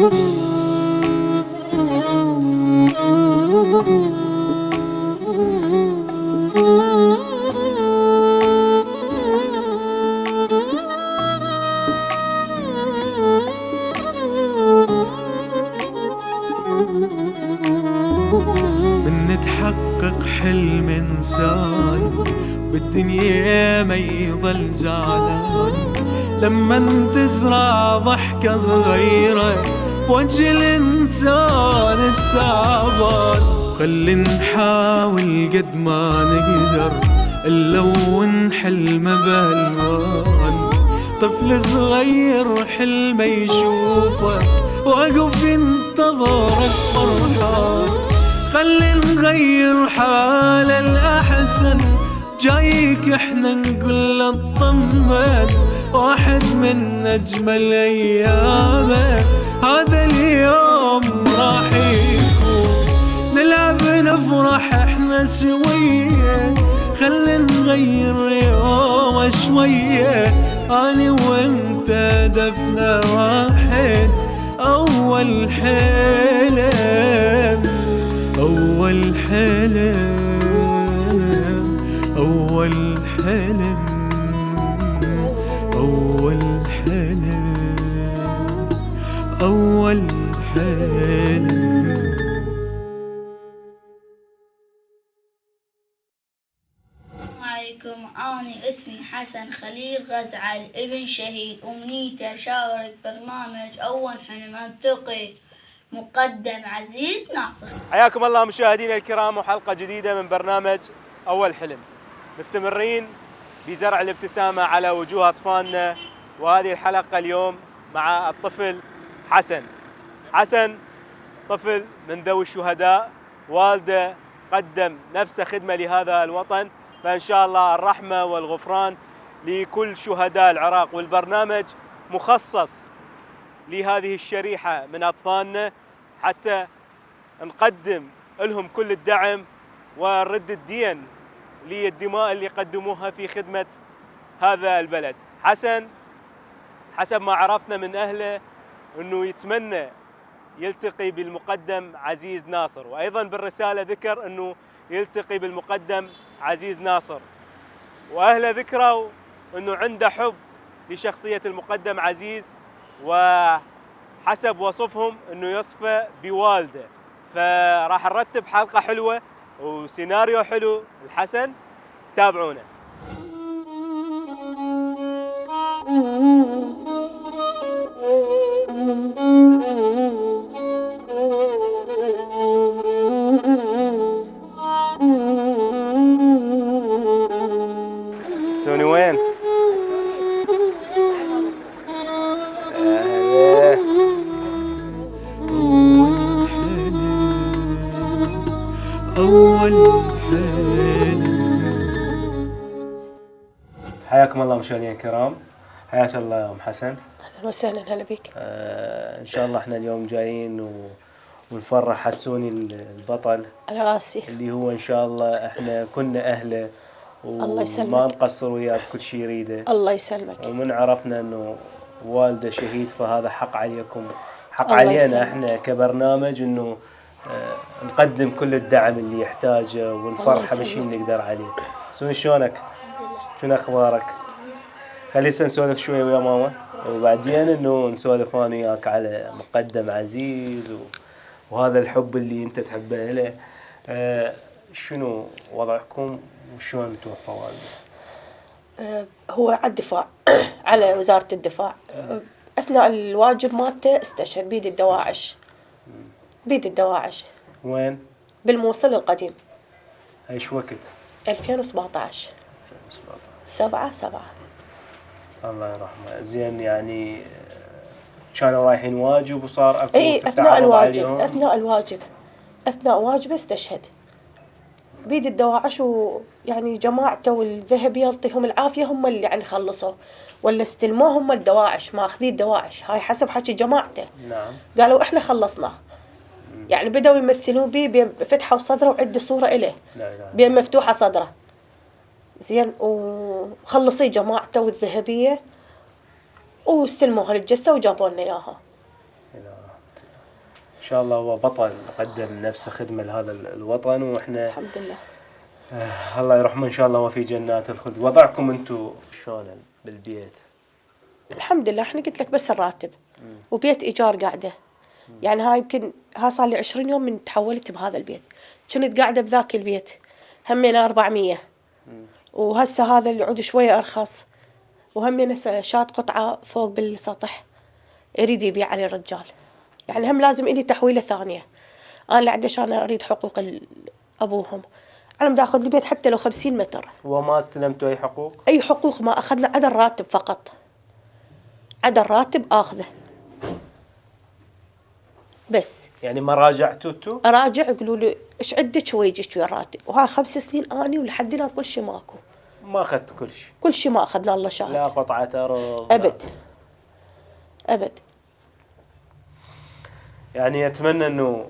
من نتحقق حلم إنسان بالدنيا ما يظل زعلان، لما تزرع ضحكة صغيرة بوجه الإنسان التعبان. خلي نحاول قد ما نقدر نلون حلمه بألوان، طفل صغير حلمه يشوفك واقف ينتظرك فرحان. خلي نغير حاله الأحسن، جايك احنا نقول له اطمن، واحد من أجمل أيامه هذا اليوم راح يكون. نلعب نفرح احنا سوية، خلي نغير يوم شوية، أنا وانت هدفنا واحد، أول حلم أول حلم أول حلم أول حلم أول حلم. عليكم، أنا اسمي حسن خليل غزعل ابن شهيد، أمنيتي أشارك برنامج أول حلم ألتقي مقدم عزيز ناصر. حياكم الله مشاهدينا الكرام وحلقة جديدة من برنامج أول حلم. مستمرين بزرع الابتسامة على وجوه أطفالنا، وهذه الحلقة اليوم مع الطفل حسن. حسن طفل من ذوي الشهداء، والده قدم نفسه خدمة لهذا الوطن، فإن شاء الله الرحمة والغفران لكل شهداء العراق، والبرنامج مخصص لهذه الشريحة من أطفالنا حتى نقدم لهم كل الدعم ونرد الدين للدماء اللي قدموها في خدمة هذا البلد. حسن حسب ما عرفنا من أهله أنه يتمنى يلتقي بالمقدم عزيز ناصر، وأيضا بالرسالة ذكر أنه يلتقي بالمقدم عزيز ناصر، وأهله ذكروا أنه عنده حب لشخصية المقدم عزيز، وحسب وصفهم أنه يصفه بوالده. فراح نرتب حلقة حلوة وسيناريو حلو الحسن، تابعونا. سوني وين؟ أول حلم. حياكم الله مشاهدينا الكرام، حياك الله يا أم حسن. أهلا وسهلا، هلا بك. إن شاء الله احنا اليوم جايين ونفرح حسوني البطل على راسي، اللي هو إن شاء الله احنا كنا أهله الله يسلمك. وما نقصر وياه بكل شيء يريده. الله يسلمك. ومن عرفنا انه والده شهيد، فهذا حق عليكم، حق الله علينا يسلمك. احنا كبرنامج انه نقدم كل الدعم اللي يحتاجه ونفرحه بالشيء اللي نقدر عليه. سوني شلونك؟ شنو اخبارك؟ خلي نسولف شوي ويا ماما، وبعدين انه نسولف انا وياك على مقدم عزيز وهذا الحب اللي انت تحبه له. شنو وضعكم وشلون توفى والده؟ هو على الدفاع على وزارة الدفاع. أثناء الواجب مالته استشهد بيد الدواعش. بيد الدواعش. وين؟ بالموصل القديم. ايش وقت؟ 2017. 7/7. الله يرحمه. زين، يعني كانوا رايحين واجب وصار اكو اي اثناء الواجب، اثناء واجبه استشهد بيد الدواعش، ويعني جماعته والذهب يعطيهم العافيه هم اللي يعني خلصوا، ولا استلموه هم الدواعش، ماخذين الدواعش، هاي حسب حكي جماعته. نعم. قالوا احنا خلصناه. يعني بدأوا يمثلون بيه فتحوا صدره وعد صوره إله بين مفتوحه صدره. زين، وخلصي جماعته والذهبيه واستلموها للجثه وجابوا لنا اياها. ان شاء الله هو بطل قدم نفسه خدمه لهذا الوطن، واحنا الحمد لله. الله يرحمه ان شاء الله وفي جنات الخلد. وضعكم انتم شلون بالبيت؟ الحمد لله، احنا قلت لك بس الراتب وبيت ايجار قاعده. يعني هاي يمكن صار لي 20 يوم من تحولت بهذا البيت. كنت قاعده بذاك البيت همين 400، وهسه هذا اللي عود شويه ارخص، وهمين شاد قطعه فوق بالسطح يريد يبيع عليه الرجال. يعني هم لازم إلي تحويله ثانيه. انا لعدش انا اريد حقوق ابوهم. انا بدي اخذ البيت حتى لو 50 متر. وما استلمتوا اي حقوق؟ اي حقوق ما اخذنا، عدا الراتب فقط. عدا الراتب اخذه بس. يعني ما راجعتوا انتوا؟ اراجع يقولوا لي ايش عندك ويجيك ويا الراتب، وها 5 سنين اني ولحد الان كل شيء ماكو. ما اخذت كل شيء؟ كل شيء ما اخذنا، الله شاهد. لا قطعه ارض؟ ابد ابد. يعني اتمنى انه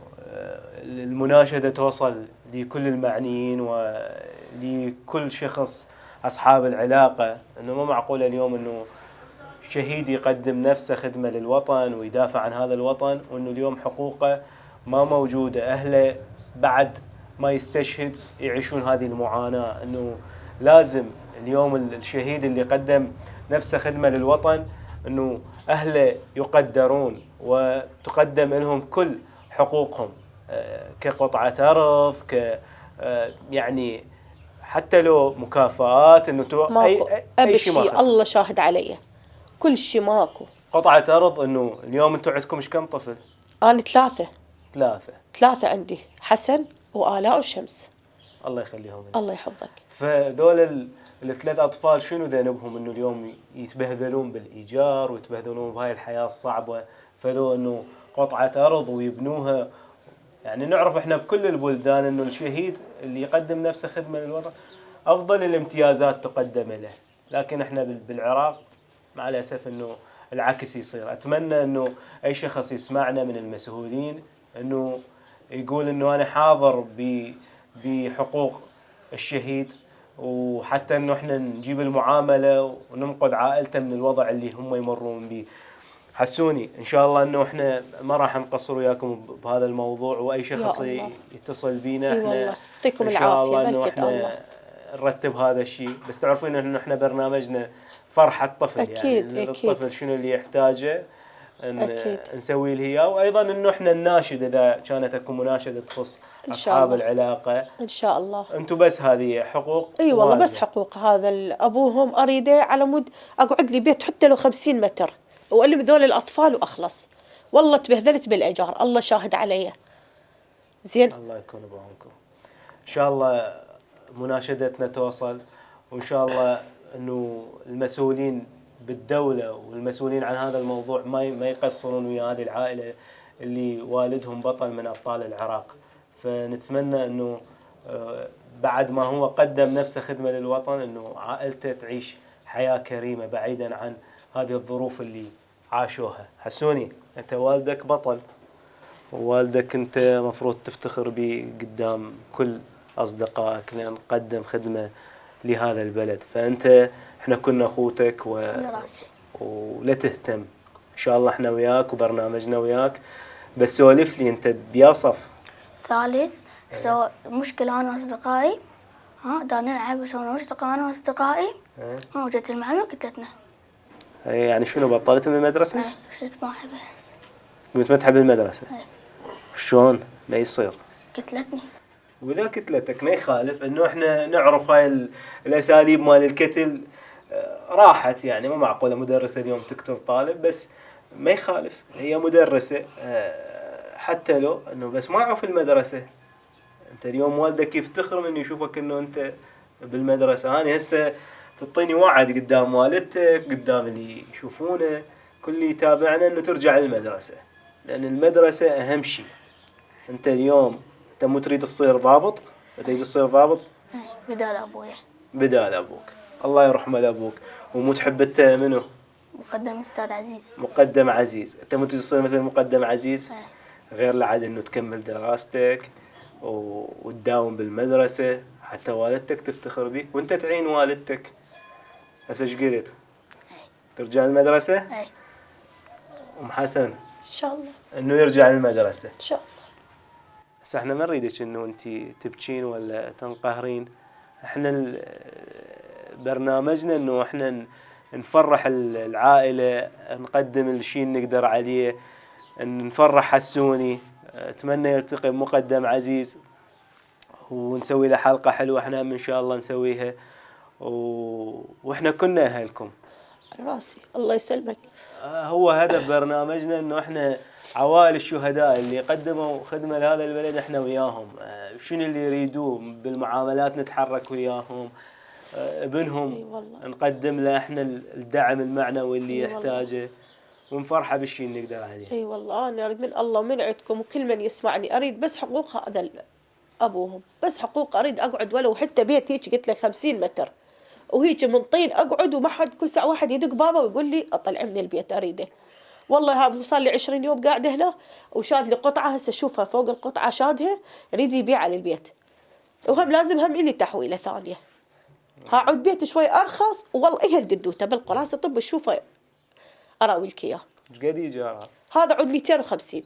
المناشده توصل لكل المعنيين ولكل شخص اصحاب العلاقه، انه مو معقول اليوم انه شهيد يقدم نفسه خدمه للوطن ويدافع عن هذا الوطن، وانه اليوم حقوقه ما موجوده، اهله بعد ما يستشهد يعيشون هذه المعاناه. انه لازم اليوم الشهيد اللي قدم نفسه خدمه للوطن انه اهله يقدرون وتقدم لهم كل حقوقهم، كقطعه ارض، يعني حتى لو مكافآت، انه ماكو اي شيء شيء، الله شاهد علي. كل شيء ماكو. قطعه ارض. انه اليوم انتم عندكم ايش كم طفل؟ انا 3. 3 عندي، حسن وآلاء وشمس. الله يخليهم لك. الله يحفظك. فذول ال3 اطفال شنو ذنبهم انه اليوم يتبهذلون بالايجار ويتبهذلون بهاي الحياه الصعبه؟ فلو انه قطعه ارض ويبنوها. يعني نعرف احنا بكل البلدان انه الشهيد اللي يقدم نفسه خدمه للوطن افضل الامتيازات تقدم له، لكن احنا بالعراق مع الاسف انه العكس يصير. اتمنى انه اي شخص يسمعنا من المسؤولين انه يقول انه انا حاضر بحقوق الشهيد، وحتى انه احنا نجيب المعامله وننقذ عائلته من الوضع اللي هم يمرون به. حسوني ان شاء الله انه احنا ما راح نقصر وياكم بهذا الموضوع، واي شخص يتصل بينا احنا يعطيكم ان شاء الله العافيه. انه احنا نرتب هذا الشيء. بس تعرفين انه احنا برنامجنا فرحه الطفل، أكيد يعني أكيد. الطفل شنو اللي يحتاجه أكيد. نسوي له اياه. وايضا انه احنا نناشد اذا كانت اكو مناشده تخص إن شاء اصحاب الله. العلاقه. ان شاء الله. انتم بس هذه حقوق. اي والله بس حقوق. هذا ابوهم اريده على مود اقعد لي بيت حتى لو 50 متر والم ذول الاطفال واخلص. والله تبهذلت بالايجار، الله شاهد علي. زين. الله يكون بعونكم. ان شاء الله مناشدتنا توصل، وان شاء الله انه المسؤولين بالدوله والمسؤولين عن هذا الموضوع ما يقصرون ويا هذه العائله اللي والدهم بطل من ابطال العراق. فنتمنى انه بعد ما هو قدم نفسه خدمه للوطن انه عائلته تعيش حياه كريمه بعيدا عن هذه الظروف اللي عاشوها. حسوني انت والدك بطل، ووالدك انت مفروض تفتخر به قدام كل اصدقائك لان قدم خدمه لهذا البلد. فانت احنا كنا اخوتك ولا تهتم. ان شاء الله احنا وياك وبرنامجنا وياك. بس سولف لي انت بيا صف ثالث. سو مشكلة أنا وأصدقائي دا نلعب وسوينا مشكلة أنا وأصدقائي. وجت المعلمة قتلتنا. يعني شنو بطلت من المدرسة؟ صرت ما أحبها هسه. قلت ما تحب المدرسة؟ شلون؟ ما يصير؟ قتلتني. وإذا قتلتك ما يخالف إنه إحنا نعرف هاي الأساليب مال القتل راحت. يعني ما معقولة مدرسة اليوم تقتل طالب، بس ما يخالف هي مدرسة حتى لو إنه بس ما في المدرسة. أنت اليوم والدك يفتخر من يشوفك إنه أنت بالمدرسة. أنا هسه تعطيني وعد قدام والدتك قدام اللي يشوفونه كل اللي يتابعنا إنه ترجع للمدرسة، لأن المدرسة أهم شيء. أنت اليوم أنت مو تريد تصير ضابط؟ تريد تصير ضابط؟ بدال أبويا. بدال أبوك. الله يرحمه لأبوك. ومو تحب أنت منه؟ مقدم أستاذ عزيز. مقدم عزيز. أنت مو تريد تصير مثل مقدم عزيز؟ غير لعد إنه تكمل دراستك وتداوم بالمدرسة حتى والدتك تفتخر بيك وأنت تعين والدتك. هسه ايش قلت؟ ترجع المدرسة؟ اي. أم حسن إن شاء الله. انه يرجع للمدرسة. إن شاء الله. بس احنا ما نريدك انه انت تبكين ولا تنقهرين. احنا برنامجنا انه احنا نفرح العائلة، نقدم الشيء اللي نقدر عليه، نفرح حسوني. اتمنى يلتقي بمقدم عزيز ونسوي له حلقة حلوة. احنا ان شاء الله نسويها واحنا كنا اهلكم. راسي الله يسلمك. هو هدف برنامجنا انه احنا عوائل الشهداء اللي قدموا خدمة لهذا البلد احنا وياهم. شنو اللي يريدوه بالمعاملات نتحرك وياهم. ابنهم اي والله. نقدم له احنا الدعم المعنوي اللي اي والله. يحتاجه ونفرحه بالشيء اللي نقدر عليه. اي والله انا اريد من الله ومن عندكم وكل من يسمعني، اريد بس حقوق هذا ابوهم، بس حقوق. اريد اقعد ولو حتى بيت هيك قلت لك 50 متر وهيك من طين اقعد، وما حد كل ساعه واحد يدق بابا ويقول لي اطلع من البيت اريده. والله ها صار لي 20 يوم قاعده هنا وشاد لي قطعه هسه اشوفها فوق القطعه شادها يريد يبيعها للبيت، وهم لازم هم لي تحويله ثانيه. ها عود بيت شوي ارخص والله هي القدوته بالقراصه طب شوفه اراوي لك اياه. ايش قد ايجارها؟ هذا عود 250.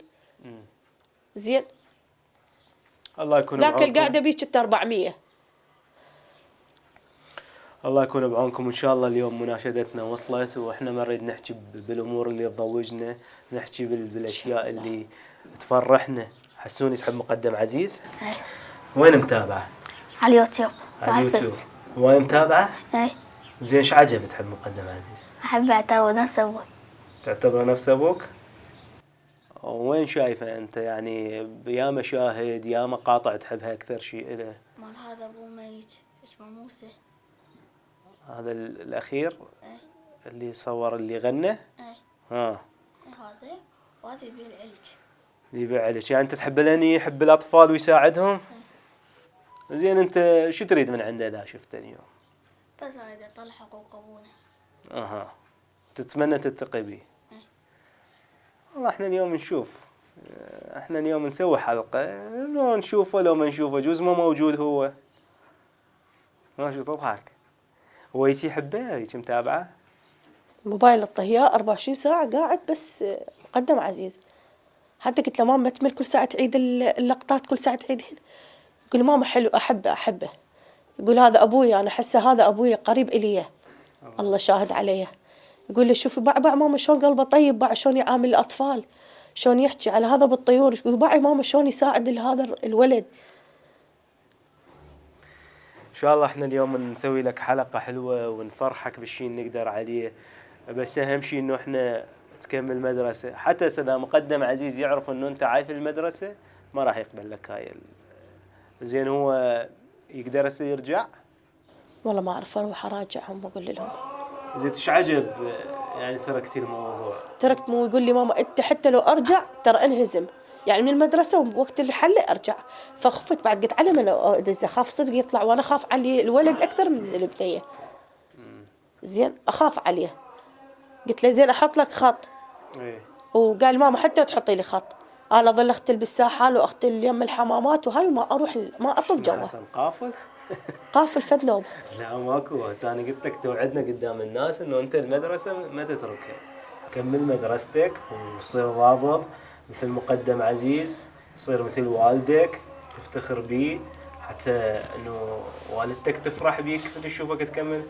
زين. الله يكون لكن بعونكم. القاعده بيك 400. الله يكون بعونكم. ان شاء الله اليوم مناشدتنا وصلت، واحنا ما نريد نحكي بالامور اللي تضوجنا، نحكي بالاشياء اللي تفرحنا. حسوني تحب مقدم عزيز؟ اي. وين متابعه؟ على اليوتيوب. على اليوتيوب. وين متابعه؟ اي. زين ايش عجب تحب مقدم عزيز؟ احب اعتبر نفس ابوي. تعتبره نفس ابوك؟ وين شايفه انت يعني يا مشاهد يا مقاطع تحبها اكثر شيء له؟ مال هذا ابوه ميت اسمه موسى. هذا الاخير اي. اللي صور اللي غنى؟ اي. ها. هذا وهذا يبيع العلج. يبيع لك يعني انت تحب الاني يحب الاطفال ويساعدهم؟ زين انت شو تريد من عنده اذا شفته اليوم؟ بس اريد اطلع حقوق ابونا. اها. تتمنى تلتقي به؟ والله احنا اليوم نشوف، احنا اليوم نسوي حلقة لو نشوفه لو ما نشوفه جوز ما موجود هو. ما شو تضحك؟ هو يجي يحبه هيك متابعه؟ موبايل الطهياء 24 ساعة قاعد بس مقدم عزيز. حتى قلت له ماما تمل كل ساعة تعيد اللقطات كل ساعة تعيدهن. يقول ماما حلو أحبه. يقول هذا أبوي أنا أحسه هذا أبوي قريب إلي. الله شاهد عليه. يقول له شوفي باع ماما شلون قلبه طيب، باع شلون يعامل الأطفال، شلون يحكي على هذا بالطيور. يقول باع ماما شلون يساعد هذا الولد. ان شاء الله احنا اليوم نسوي لك حلقة حلوة ونفرحك بالشيء اللي نقدر عليه. بس اهم شيء انه احنا تكمل مدرسة. حتى اذا مقدم عزيز يعرف انه انت عايف المدرسة ما راح يقبل لك هاي زين هو يقدر هسه يرجع؟ والله ما أعرف، أروح أراجعهم وأقول لهم. زين ايش عجب يعني تركتي الموضوع؟ تركت مو يقول لي ماما أنت حتى لو أرجع ترى انهزم يعني من المدرسة ووقت الحل أرجع. فخفت بعد قلت على من أخاف صدق يطلع، وأنا أخاف عليه الولد أكثر من البنية. زين أخاف عليه. قلت له زين أحط لك خط. ايه. وقال ماما حتى تحطي لي خط أنا أظل أختل بالساحل وأختل يم الحمامات وهاي وما أروح ما أطب جوا. حسن قافل؟ قافل فد نوب. لا ماكو. هسه انا قلت لك توعدنا قدام الناس انه انت المدرسة ما تتركها. كمل مدرستك وصير ضابط مثل مقدم عزيز، تصير مثل والدك تفتخر بيه، حتى انه والدتك تفرح بيك تشوفك تكمل.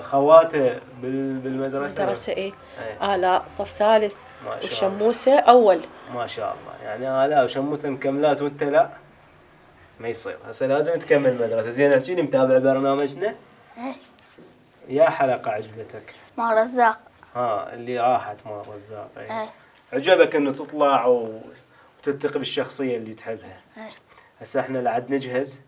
خواته بالمدرسة. مدرسة إيه؟ آلاء صف ثالث ما شاء الله. وشموسة أول. ما شاء الله. يعني آلاء وشموسة مكملات وانت لا ما يصير. هسه لازم تكمل مدرسة. زين احكي لي متابع برنامجنا؟ ايه. يا حلقة عجبتك؟ مع رزاق. ها اللي راحت مع رزاق. ايه. عجبك انه تطلع وتلتقي بالشخصية اللي تحبها. ايه. هسه احنا لعد نجهز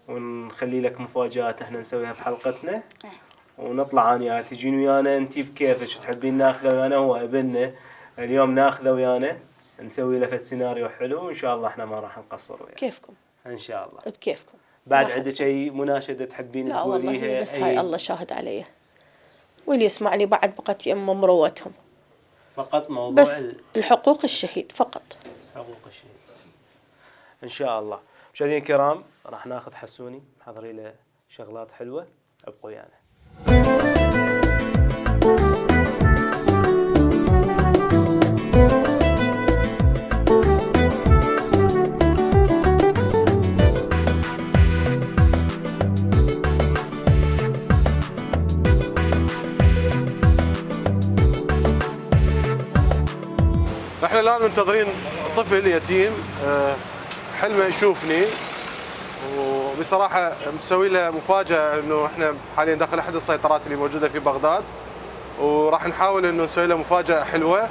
ونخلي لك مفاجآت احنا نسويها بحلقتنا. ايه. ونطلع انا وياك تجين ويانا انت بكيفك تحبين ناخذه ويانا. هو ابننا اليوم ناخذه ويانا نسوي له فد سيناريو حلو وان شاء الله احنا ما راح نقصر وياك. كيفكم؟ ان شاء الله. بكيفكم. بعد عندك اي مناشدة تحبين لا تقوليها؟ والله بس هاي الله شاهد علي. واللي يسمعني بعد بقت يم مروتهم. فقط موضوع بس الحقوق الشهيد فقط. حقوق الشهيد. ان شاء الله. مشاهدينا الكرام راح ناخذ حسوني حضري له شغلات حلوة ابقوا ويانا. احنا الان منتظرين طفل يتيم حلمه يشوفني، وبصراحه مسوي له مفاجاه انه احنا حاليا داخل احد السيطرات اللي موجوده في بغداد، وراح نحاول انه نسوي له مفاجاه حلوه.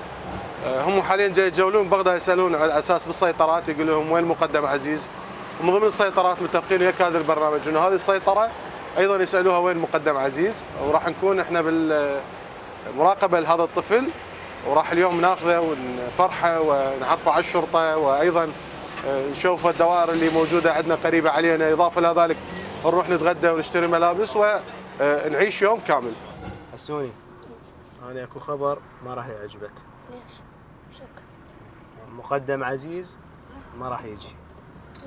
هم حاليا جاي يتجولون بغداد يسالون على اساس بالسيطرات، يقول لهم وين مقدم عزيز، ومن ضمن السيطرات متفقين ويا هذا البرنامج انه هذه السيطره ايضا يسالوها وين مقدم عزيز، وراح نكون احنا بالمراقبه لهذا الطفل، وراح اليوم ناخذه ونفرحه ونعرفه على الشرطه، وايضا نشوف الدوائر اللي موجوده عندنا قريبه علينا، اضافه الى ذلك نروح نتغدى ونشتري ملابس ونعيش يوم كامل. حسوني، انا اكو خبر ما راح يعجبك. ليش؟ شكرا. مقدم عزيز ما راح يجي.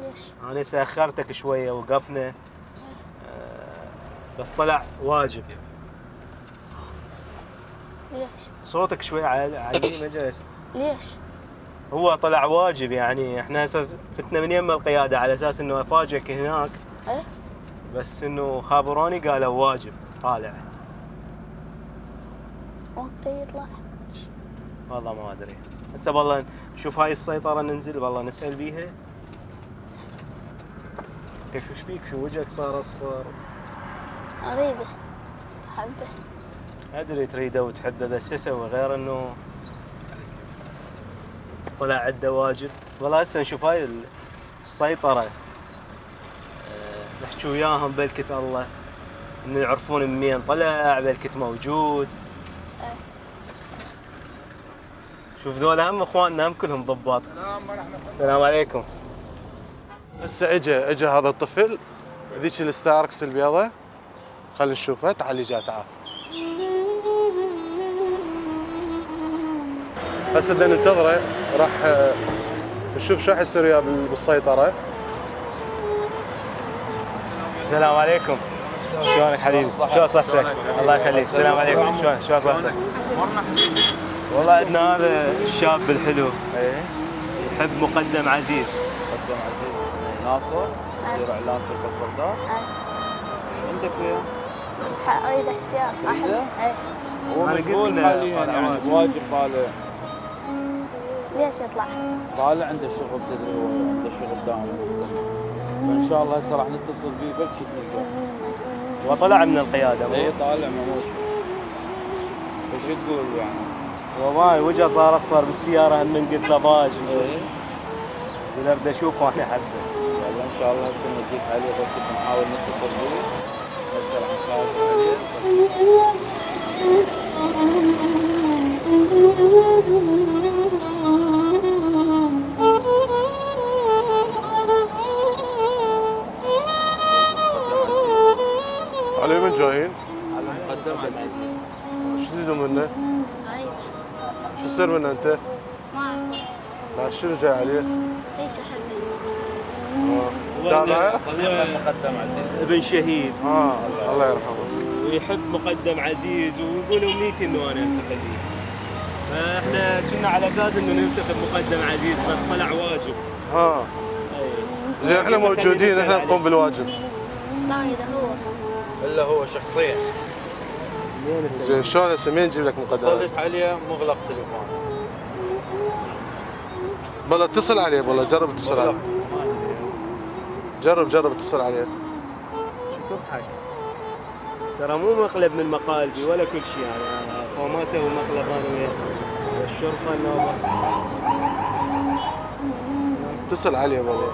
ليش؟ انا ساخرتك شويه، وقفنا بس طلع واجب. ليش؟ صوتك شوي عالي ما جالس. ليش؟ هو طلع واجب، يعني احنا هسه فتنا من يم القياده على اساس انه افاجئك هناك، ايه؟ بس انه خابروني قالوا واجب طالع. وقته يطلع؟ والله ما ادري. هسه والله نشوف هاي السيطره، ننزل والله نسال بيها. انت شو بيك؟ شو وجهك صار اصفر؟ اريده، احبه. ادري تريده وتحبه، بس شو اسوي غير انه طلع عنده واجب. والله هسه نشوف هاي السيطره، نحكي وياهم بلكت الله انه يعرفون من مين طلع، بلكت موجود. شوف ذولا هم اخواننا، هم كلهم ضباط. السلام عليكم. هسه اجى هذا الطفل، ذيك الستاركس البيضة، خلينا نشوفها. تعال جاء تعال. هسه بدنا ننتظره، راح نشوف شو راح يصير وياه بالسيطرة. السلام عليكم. شلونك حبيبي؟ شو صحتك؟ الله يخليك. السلام عليكم. شو صحتك؟ والله عندنا هذا الشاب الحلو يحب مقدم عزيز. مقدم عزيز ناصر يدير اعلان شركه بغداد. عندك وياه؟ اريد احتياط. ايه. هو مشغول حاليا، يعني بواجب طالع. ليش يطلع؟ طالع عنده شغل، تدري هو عنده شغل دائم مستمر، فان شاء الله هسه راح نتصل بيه بلكي نلقاه. وطلع من القياده. اي طالع موجود. وش تقول يعني؟ والله وجهه صار اصفر بالسياره، هم من قلت له ضاج. يقول بدي اشوفه انا حبه. والله ان شاء الله هسه نديك عليه، بلكي نحاول نتصل بيه، هسه راح نخاف عليه. على من جايين؟ على مقدم عزيز. شو تريدون منه؟ اريده. شو يصير منه انت؟ ما اعرف. لا شنو جاي عليه؟ ليش احبه؟ تابعه؟ صديق المقدم عزيز. ابن شهيد. الله يرحمه. ويحب مقدم عزيز، ويقول امنيتي انه انا التقي فيه. فاحنا كنا على اساس انه نلتقي بمقدم عزيز، بس طلع واجب. زين احنا موجودين، احنا نقوم بالواجب. لا اريده هو. الا هو شخصيا. زين شلون هسه مين نجيب لك مقدم؟ اتصلت عليه مغلق تليفون. والله اتصل عليه، والله جرب اتصل عليه. جرب اتصل عليه. شو تضحك؟ ترى مو مقلب من مقالبي ولا كل شيء، يعني هو ما اسوي مقلب انا وياه. الشرطه النوبه. اتصل عليه والله.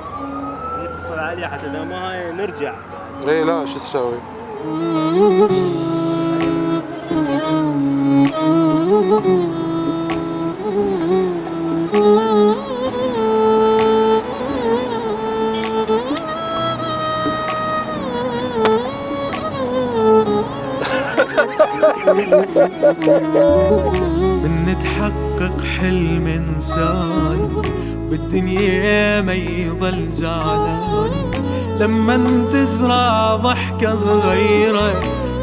يتصل عليه حتى اذا ما هاي نرجع. اي لا شو تسوي؟ من تحقق حلم انسان بالدنيا ما يظل زعلان، لما تزرع ضحكة صغيرة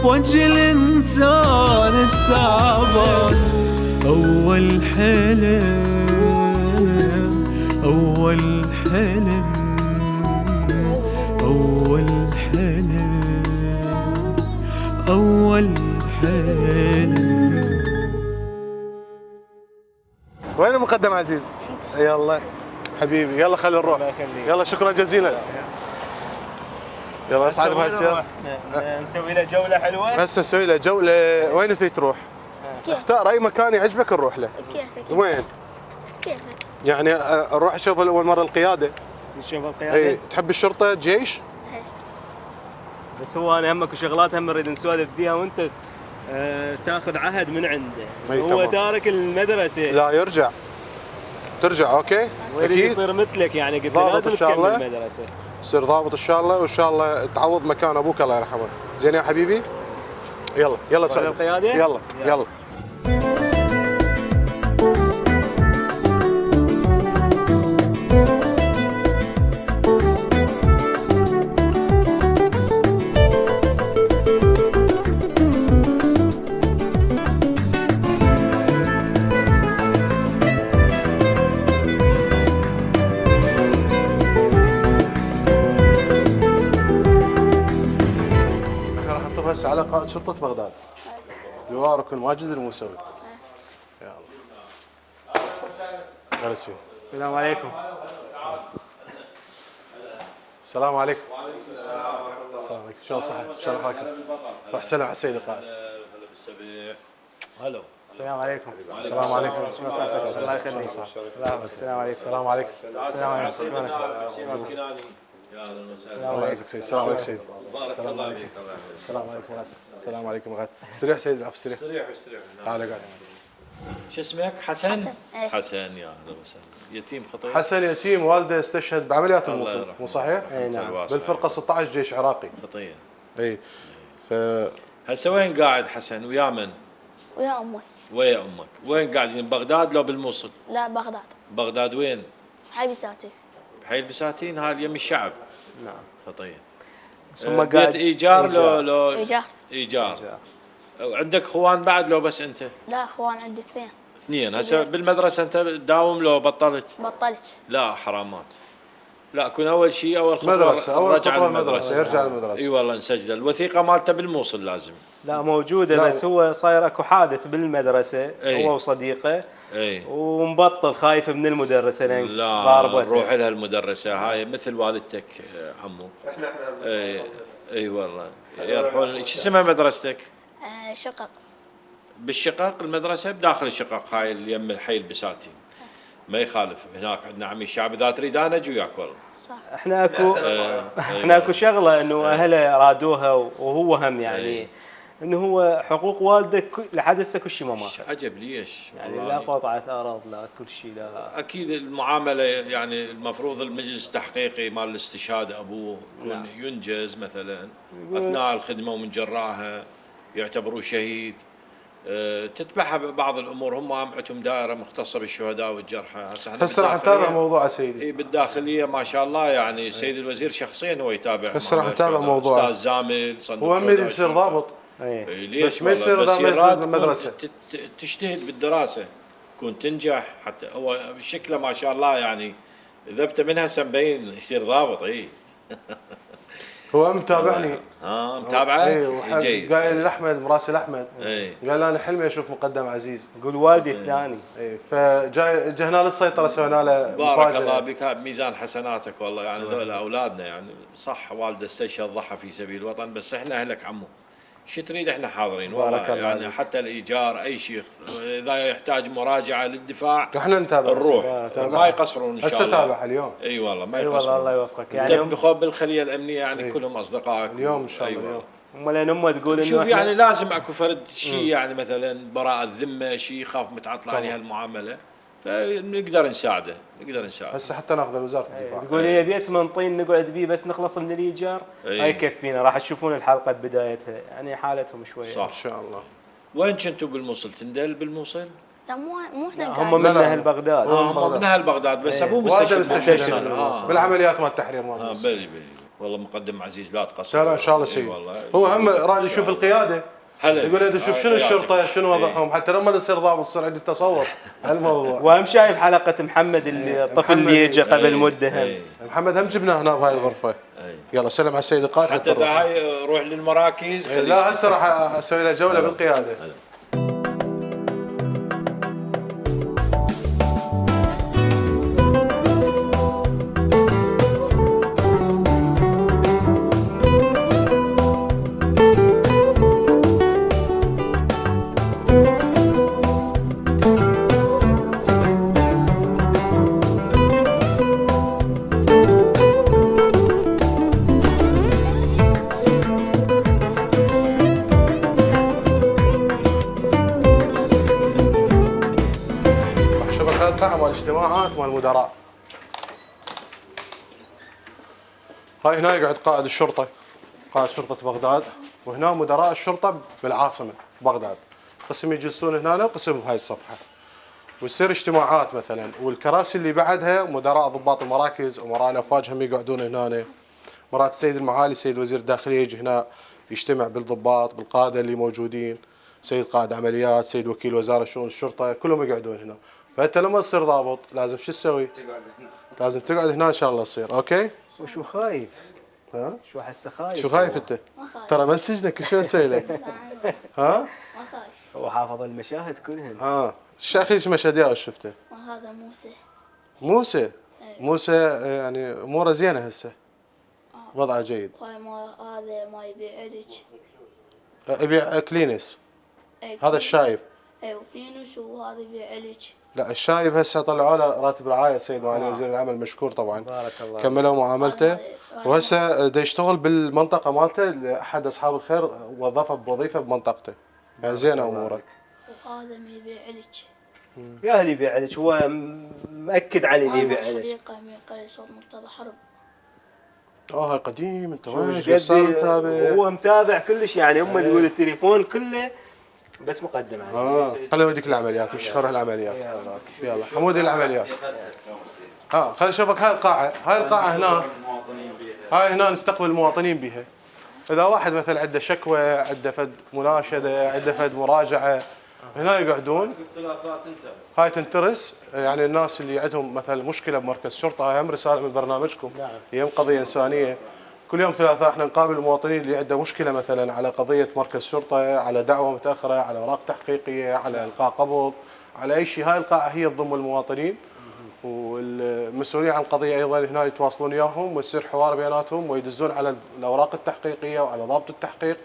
بوجه الإنسان التعبان. أول حلم أول حلم أول حلم أول حلم. وين المقدم عزيز؟ يلا حبيبي يلا خلينا نروح. يلا شكرا جزيلا. يلا اسعد بهاي السيارة. نسوي له جوله حلوه. هسه نسوي له جولة. وين تريد تروح؟ اختار اي مكان يعجبك نروح له. كيفك وين؟ كيفك يعني نروح نشوف اول مرة القيادة. نشوف القياده. اي تحب الشرطة جيش؟ بس هو انا همك وشغلات هم نريد نسولف فيها وانت تاخذ عهد من عنده. أي هو تمام. تارك المدرسه. لا يرجع. ترجع اوكي؟ ويريد اكيد يصير مثلك يعني قلت له ضابط لازم إن شاء تكمل الله. المدرسه. تصير ضابط ان شاء الله، وان شاء الله تعوض مكان ابوك الله يرحمه. زين يا حبيبي؟ يلا يلا سعد. القيادة؟ يلا يلا. احنا راح نطب هسه على قائد شرطة بغداد. لواء ركن ماجد الموسوي. يلا. يلا سيدي. السلام عليكم. السلام عليكم. السلام عليكم. شلون الصحة؟ شلون حالكم؟ روح سلام على السيد القائد. هلا. السلام عليكم. السلام عليكم. شلون صحتك؟ الله يخليك. السلام عليكم. السلام عليكم. السلام عليكم. الله يعزك سيدي. السلام عليكم سيدي. السلام عليكم. السلام عليكم غاد. السلام عليكم غاد. استريح سيدي العفو استريح. استريح. تعال قاعد. شو اسمك؟ حسن؟ حسن. إيه. حسن يا اهلا وسهلا. يتيم خطير؟ حسن يتيم والده استشهد بعمليات الله الموصل، يرحمه. مو صحيح؟ اي نعم. بالفرقة 16 جيش عراقي. خطير. اي ف هسه وين قاعد حسن؟ ويا من؟ ويا امي. ويا امك. وين قاعدين؟ بغداد لو بالموصل؟ لا بغداد بغداد وين؟ حي بساتين. بحي البساتين هاي يم الشعب. نعم. خطير. بس هم بيت قاعد ايجار لو ايجار. ايجار. عندك اخوان بعد لو بس انت؟ لا اخوان عندي اثنين. اثنين. هسه بالمدرسه انت تداوم لو بطلت؟ بطلت. لا حرامات. لا كون اول شيء اول خطوه مدرسة، أول رجع خطوة المدرسه. يرجع المدرسة. اي والله نسجله الوثيقه مالته بالموصل لازم. لا موجوده لا. بس هو صاير اكو حادث بالمدرسه أي. هو وصديقه اي ومبطل خايف من المدرسه لان لا ضاربته. روح لها المدرسه هاي مثل والدتك عمو. اي اي والله يروحون. شو اسمها مدرستك؟ شقق. بالشقق المدرسه بداخل الشقق هاي اللي يم الحي البساتين. ما يخالف هناك عندنا عمي الشعب اذا تريد انا اجي وياك والله. احنا اكو احنا اكو شغله انه اهله رادوها وهو هم يعني انه هو حقوق والده لحد هسه كل شيء ما مات. عجب ليش؟ يعني والله. لا قطعه ارض لا كل شيء لا. اكيد المعامله يعني المفروض المجلس التحقيقي مال الاستشهاد ابوه يكون ينجز مثلا اثناء الخدمه ومن جراها يعتبروه شهيد. تتبعها بعض الامور. هم عندهم دائره مختصه بالشهداء والجرحى. هسه راح نتابع موضوع سيدي. اي بالداخليه ما شاء الله يعني السيد الوزير شخصيا هو يتابع. هسه راح نتابع موضوع. استاذ زامل صندوق هو هم يريد يصير ضابط. اي ليش بس ما يصير والله؟ ضابط يراد بالمدرسة. تكون تجتهد بالدراسه تكون تنجح. حتى هو شكله ما شاء الله يعني ذبته منها مبين يصير ضابط. اي هو متابعني. متابعه. اي جيد. قايل لاحمد مراسل احمد. اي قال انا حلمي اشوف مقدم عزيز. يقول والدي الثاني. اي فجاي جهنا للسيطره سوينا له بارك الله مفاجاه. بك بميزان حسناتك والله يعني ذولا اولادنا يعني صح والده استشهد ضحى في سبيل الوطن بس احنا اهلك عمو. شو تريد احنا حاضرين والله بارك الله يعني عليك. حتى الايجار اي شيء اذا يحتاج مراجعه للدفاع احنا نتابع. نروح نتابع. ما يقصرون ان شاء هسه الله. تابع اليوم. اي والله ما اي والله الله يقصرون. يوفقك يعني تنبخوا بالخليه الامنيه يعني كلهم اصدقائك. اليوم ان شاء الله أيوة. اليوم. هم لان امه تقول انه شوف إحنا- يعني لازم اكو فرد شيء يعني مثلا براءة ذمه شيء يخاف متعطل عليه هالمعامله فنقدر نساعده هسه حتى ناخذ وزاره الدفاع. تقول هي بيت من طين نقعد بيه بس نخلص من الايجار أي. ما يكفينا. راح تشوفون الحلقه بدايتها يعني حالتهم شويه. صح. ان شاء الله. وين كنتوا بالموصل؟ تندل بالموصل؟ لا مو احنا هم قاعدين. من لا، لا. اهل بغداد. هم من اهل بغداد بس ابوه والده مستشهد مستشهد بالموصل. بالعمليات مال التحرير مال الموصل. بلي والله مقدم عزيز لا تقصر. لا ان شاء الله إي سيدي. والله. هو هم راد يشوف القياده. هلا يقول له شوف شنو حياتك. الشرطه شنو إي. وضعهم حتى لما نصير ضابط يصير عندي تصور على الموضوع. وهم شايف حلقه محمد اللي الطفل محمد. اللي اجى قبل إي. مده هم. إي. محمد هم جبناه هنا بهاي الغرفه. إي. يلا سلم على السيد القائد حتى حتى اذا نروح. هاي روح للمراكز خليه لا هسه راح اسوي له جوله بالقياده. مدراء. هاي هنا يقعد قائد الشرطة، قائد شرطة بغداد، وهنا مدراء الشرطة بالعاصمة بغداد. قسم يجلسون هنا وقسم بهاي الصفحة، ويصير اجتماعات مثلا. والكراسي اللي بعدها مدراء ضباط المراكز، امراء الافواج هم يقعدون هنا. مرات السيد المعالي سيد وزير الداخلية يجي هنا يجتمع بالضباط بالقادة اللي موجودين، سيد قائد عمليات، سيد وكيل وزارة شؤون الشرطة، كلهم يقعدون هنا. فانت لما تصير ضابط لازم شو تسوي؟ لازم تقعد هنا ان شاء الله تصير اوكي؟ وشو خايف؟ ها؟ شو حسه خايف؟ شو خايف انت؟ ما خايف. ترى ما سجنك شو اسوي لك؟ ها؟ ما خايف. هو حافظ المشاهد كلهن. ها ايش مشهد يا شفته؟ وهذا موسى. موسى موسى يعني اموره زينه هسه، وضعه جيد. هذا ما يبيع علج. يبيع كلينس. هذا الشايب. ايوه كلينس، وهذا يبيع علج. لا الشايب هسه طلعوا له راتب رعايه سيد معالي وزير العمل مشكور طبعا. بارك الله. كملوا معاملته، وهسه دا يشتغل بالمنطقه مالته. احد اصحاب الخير وظفه بوظيفه بمنطقته، يعني زينه اموره. وهذا ما يبيع علج. يا اللي يبيع عليك، هو مأكد علي اللي يبيع عليك. حديقة من قرية صوت مرتضى حرب. هاي قديم انت شو وين قد صار متابع؟ هو متابع كلش يعني. هم اللي يقول التليفون كله بس مقدم عليه. خلينا نوديك العمليات، وش خرج العمليات؟ يلا حمودي العمليات. خلينا نشوفك هاي القاعه، هاي القاعه هنا، هاي هنا نستقبل المواطنين بها. اذا واحد مثلا عنده شكوى، عنده فد مناشده، عنده فد مراجعه، هنا يقعدون. هاي تنترس يعني الناس اللي عندهم مثلا مشكله بمركز شرطه. هاي هم رساله من برنامجكم، هي قضيه انسانيه. كل يوم ثلاثاء احنا نقابل المواطنين اللي عنده مشكله مثلا على قضيه مركز شرطه، على دعوه متاخره، على اوراق تحقيقيه، على القاء قبض، على اي شيء. هاي القاعه هي تضم المواطنين، والمسؤولين عن القضيه ايضا هنا يتواصلون وياهم، ويصير حوار بيناتهم، ويدزون على الاوراق التحقيقيه وعلى ضابط التحقيق،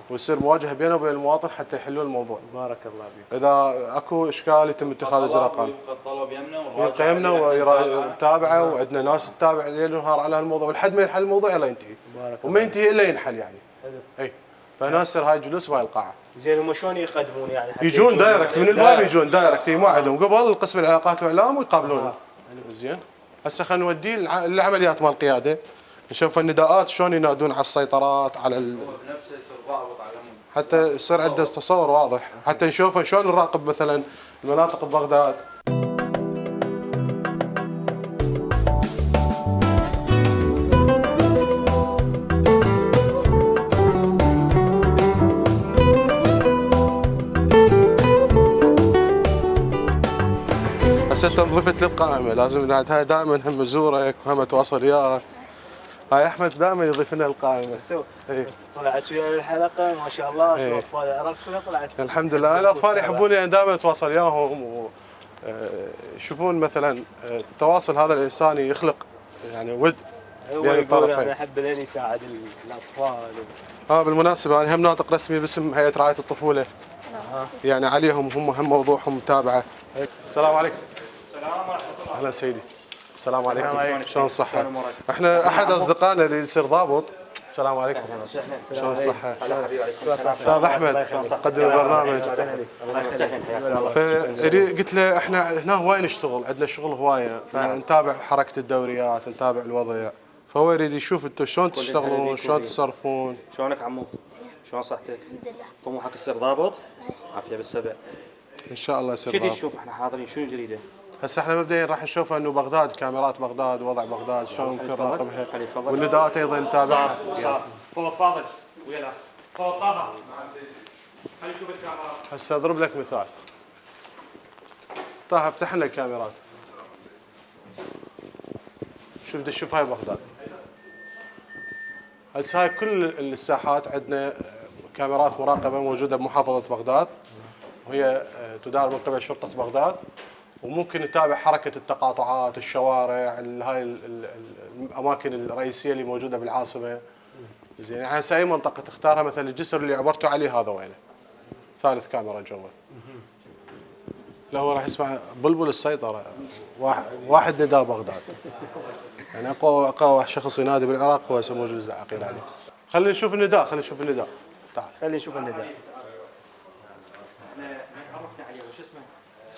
ويصير مواجهه بينه وبين المواطن حتى يحلون الموضوع. بارك الله فيك. اذا اكو اشكال يتم اتخاذ اجراء قانوني. يبقى الطلب يمنا يبقى يمنا ونتابعه، وعندنا ناس تتابع ليل ونهار على هالموضوع، ولحد ما ينحل الموضوع يلا ينتهي. وما ينتهي الا ينحل يعني. اي فهنا يصير هاي جلوس بهاي القاعه. زين هم شلون يقدمون يعني؟ يجون دايركت من الباب، يجون دايركت، ما عندهم قبل قسم العلاقات والاعلام ويقابلونه. زين هسه خلينا نوديه العمليات مال القياده، نشوف النداءات شلون ينادون على السيطرات على نفسه يصير ضابط على حتى يصير عنده تصور واضح، حتى نشوف شلون نراقب مثلا المناطق ببغداد. هسه انت ضفت للقائمه، لازم هاي دائما هم ازورك وهم اتواصل وياك. هاي احمد دائما يضيف لنا القائمه. اي طلعت ويا الحلقه ما شاء الله. شو اطفال العراق كلها طلعت. الحمد لله. الاطفال يحبوني، يعني دائما اتواصل وياهم، ويشوفون مثلا التواصل هذا الانساني يخلق يعني ود بين الطرفين. انا احب لين يساعد الاطفال. بالمناسبه انا هم ناطق رسمي باسم هيئه رعايه الطفوله. يعني عليهم هم موضوعهم متابعه. السلام عليكم. السلام ورحمه الله. اهلا سيدي. السلام عليكم. شلون الصحه؟ احنا احد اصدقائنا اللي يصير ضابط. السلام عليكم. شلون الصحه؟ استاذ احمد مقدم البرنامج. فقلت له احنا هنا هواي نشتغل، عندنا شغل هوايه، فنتابع حركه الدوريات، نتابع الوضع. فهو يريد يشوف انتم شلون تشتغلون، شلون تصرفون. شلونك عمو؟ شلون صحتك؟ الحمد لله. طموحك تصير ضابط؟ عافيه بالسبع. ان شاء الله يصير شو ضابط. تشوف احنا حاضرين شنو جديده؟ هسه احنا مبدئيا راح نشوف انه بغداد، كاميرات بغداد، وضع بغداد شلون ممكن نراقبها، والنداءات ايضا نتابعها. فوق فاضل ويلا فوق طه. خلينا نشوف الكاميرات. هسه اضرب لك مثال. طه افتح لنا الكاميرات. شوف هاي بغداد. هسه هاي كل الساحات عندنا كاميرات مراقبه موجوده بمحافظه بغداد، وهي تدار من قبل شرطه بغداد، وممكن نتابع حركه التقاطعات، الشوارع، هاي الاماكن الرئيسيه اللي موجوده بالعاصمه. زين يعني هسه اي منطقه تختارها، مثلا الجسر اللي عبرتوا عليه هذا وينه؟ ثالث كاميرا جوا. لا هو راح يسمع بلبل السيطره، واحد نداء بغداد. يعني اقوى شخص ينادي بالعراق هو هسه موجود عقيل عليه. خلينا نشوف النداء، تعال. خلينا نشوف النداء. عرفنا عليه وش اسمه؟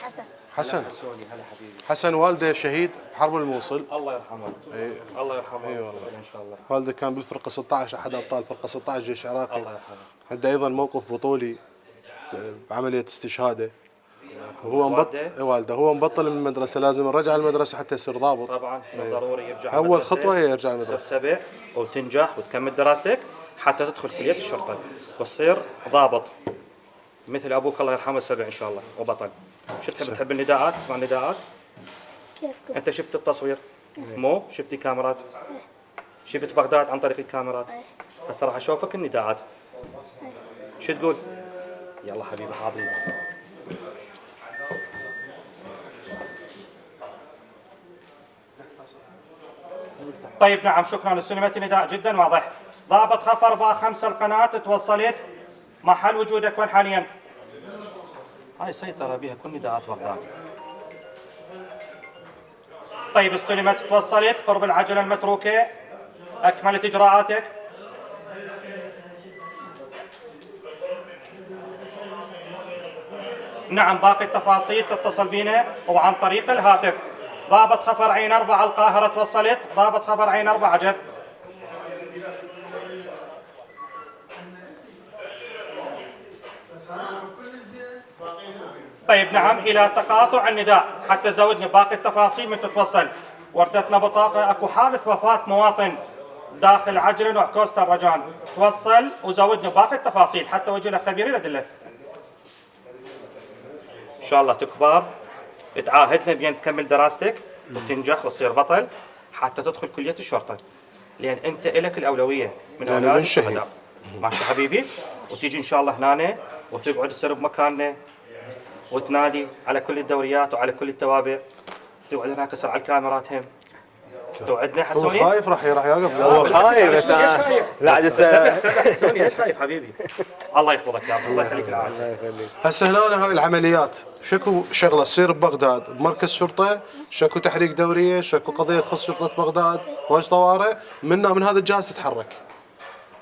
حسن. حسن حسوني هلا حبيبي. حسن والده شهيد بحرب الموصل. الله يرحمه. الله يرحمه. اي والله ان شاء الله. والده كان بالفرقه 16 احد ابطال فرقه 16 جيش عراقي. الله يرحمه. عنده ايضا موقف بطولي بعمليه استشهاده. وهو مبطل والده هو مبطل من المدرسه، لازم يرجع المدرسه حتى يصير ضابط. طبعا ضروري يرجع اول خطوه هي يرجع تصير المدرسه. 7 وتنجح وتكمل دراستك حتى تدخل كليه الشرطه وتصير ضابط مثل ابوك الله يرحمه 7 ان شاء الله وبطل. شو تحب النداءات؟ تسمع النداءات؟ انت شفت التصوير؟ مو شفتي كاميرات؟ شفت بغداد عن طريق الكاميرات؟ هسه راح اشوفك النداءات. شو تقول؟ يلا حبيبي حاضرين. طيب نعم شكرا. استلمت النداء جدا واضح. ضابط خفر با 5 القناة توصلت محل وجودك وين حاليا؟ هاي سيطرة بها كل نداءات بغداد. طيب استلمت توصلت قرب العجلة المتروكة. أكملت إجراءاتك. نعم باقي التفاصيل تتصل بينا وعن طريق الهاتف. ضابط خفر عين 4 القاهرة توصلت. ضابط خفر عين 4 عجب. طيب نعم إلى تقاطع النداء حتى زودنا باقي التفاصيل من تتوصل. وردتنا بطاقة أكو حادث وفاة مواطن داخل عجلة وعكوستة الرجان. توصل وزودنا باقي التفاصيل حتى وجه لك خبير الأدلة. إن شاء الله تكبر تعاهدنا بين تكمل دراستك وتنجح وتصير بطل حتى تدخل كلية الشرطة، لأن أنت إلك الأولوية من أولاد الشهداء. ماشي حبيبي؟ وتيجي إن شاء الله هنا وتقعد تصير بمكاننا وتنادي على كل الدوريات وعلى كل التوابع. تقعد هناك تصير على الكاميرات هم. توعدنا حسوني؟ هو خايف راح يوقف. هو خايف بس لا سبح حسوني. ليش خايف حبيبي؟ الله يحفظك يا رب. الله يخليك العافية. الله يخليك. هسه هنا هاي العمليات شكو شغله تصير ببغداد بمركز شرطه، شكو تحريك دوريه، شكو قضيه تخص شرطه بغداد، فوج طوارئ، من هذا الجهاز تتحرك.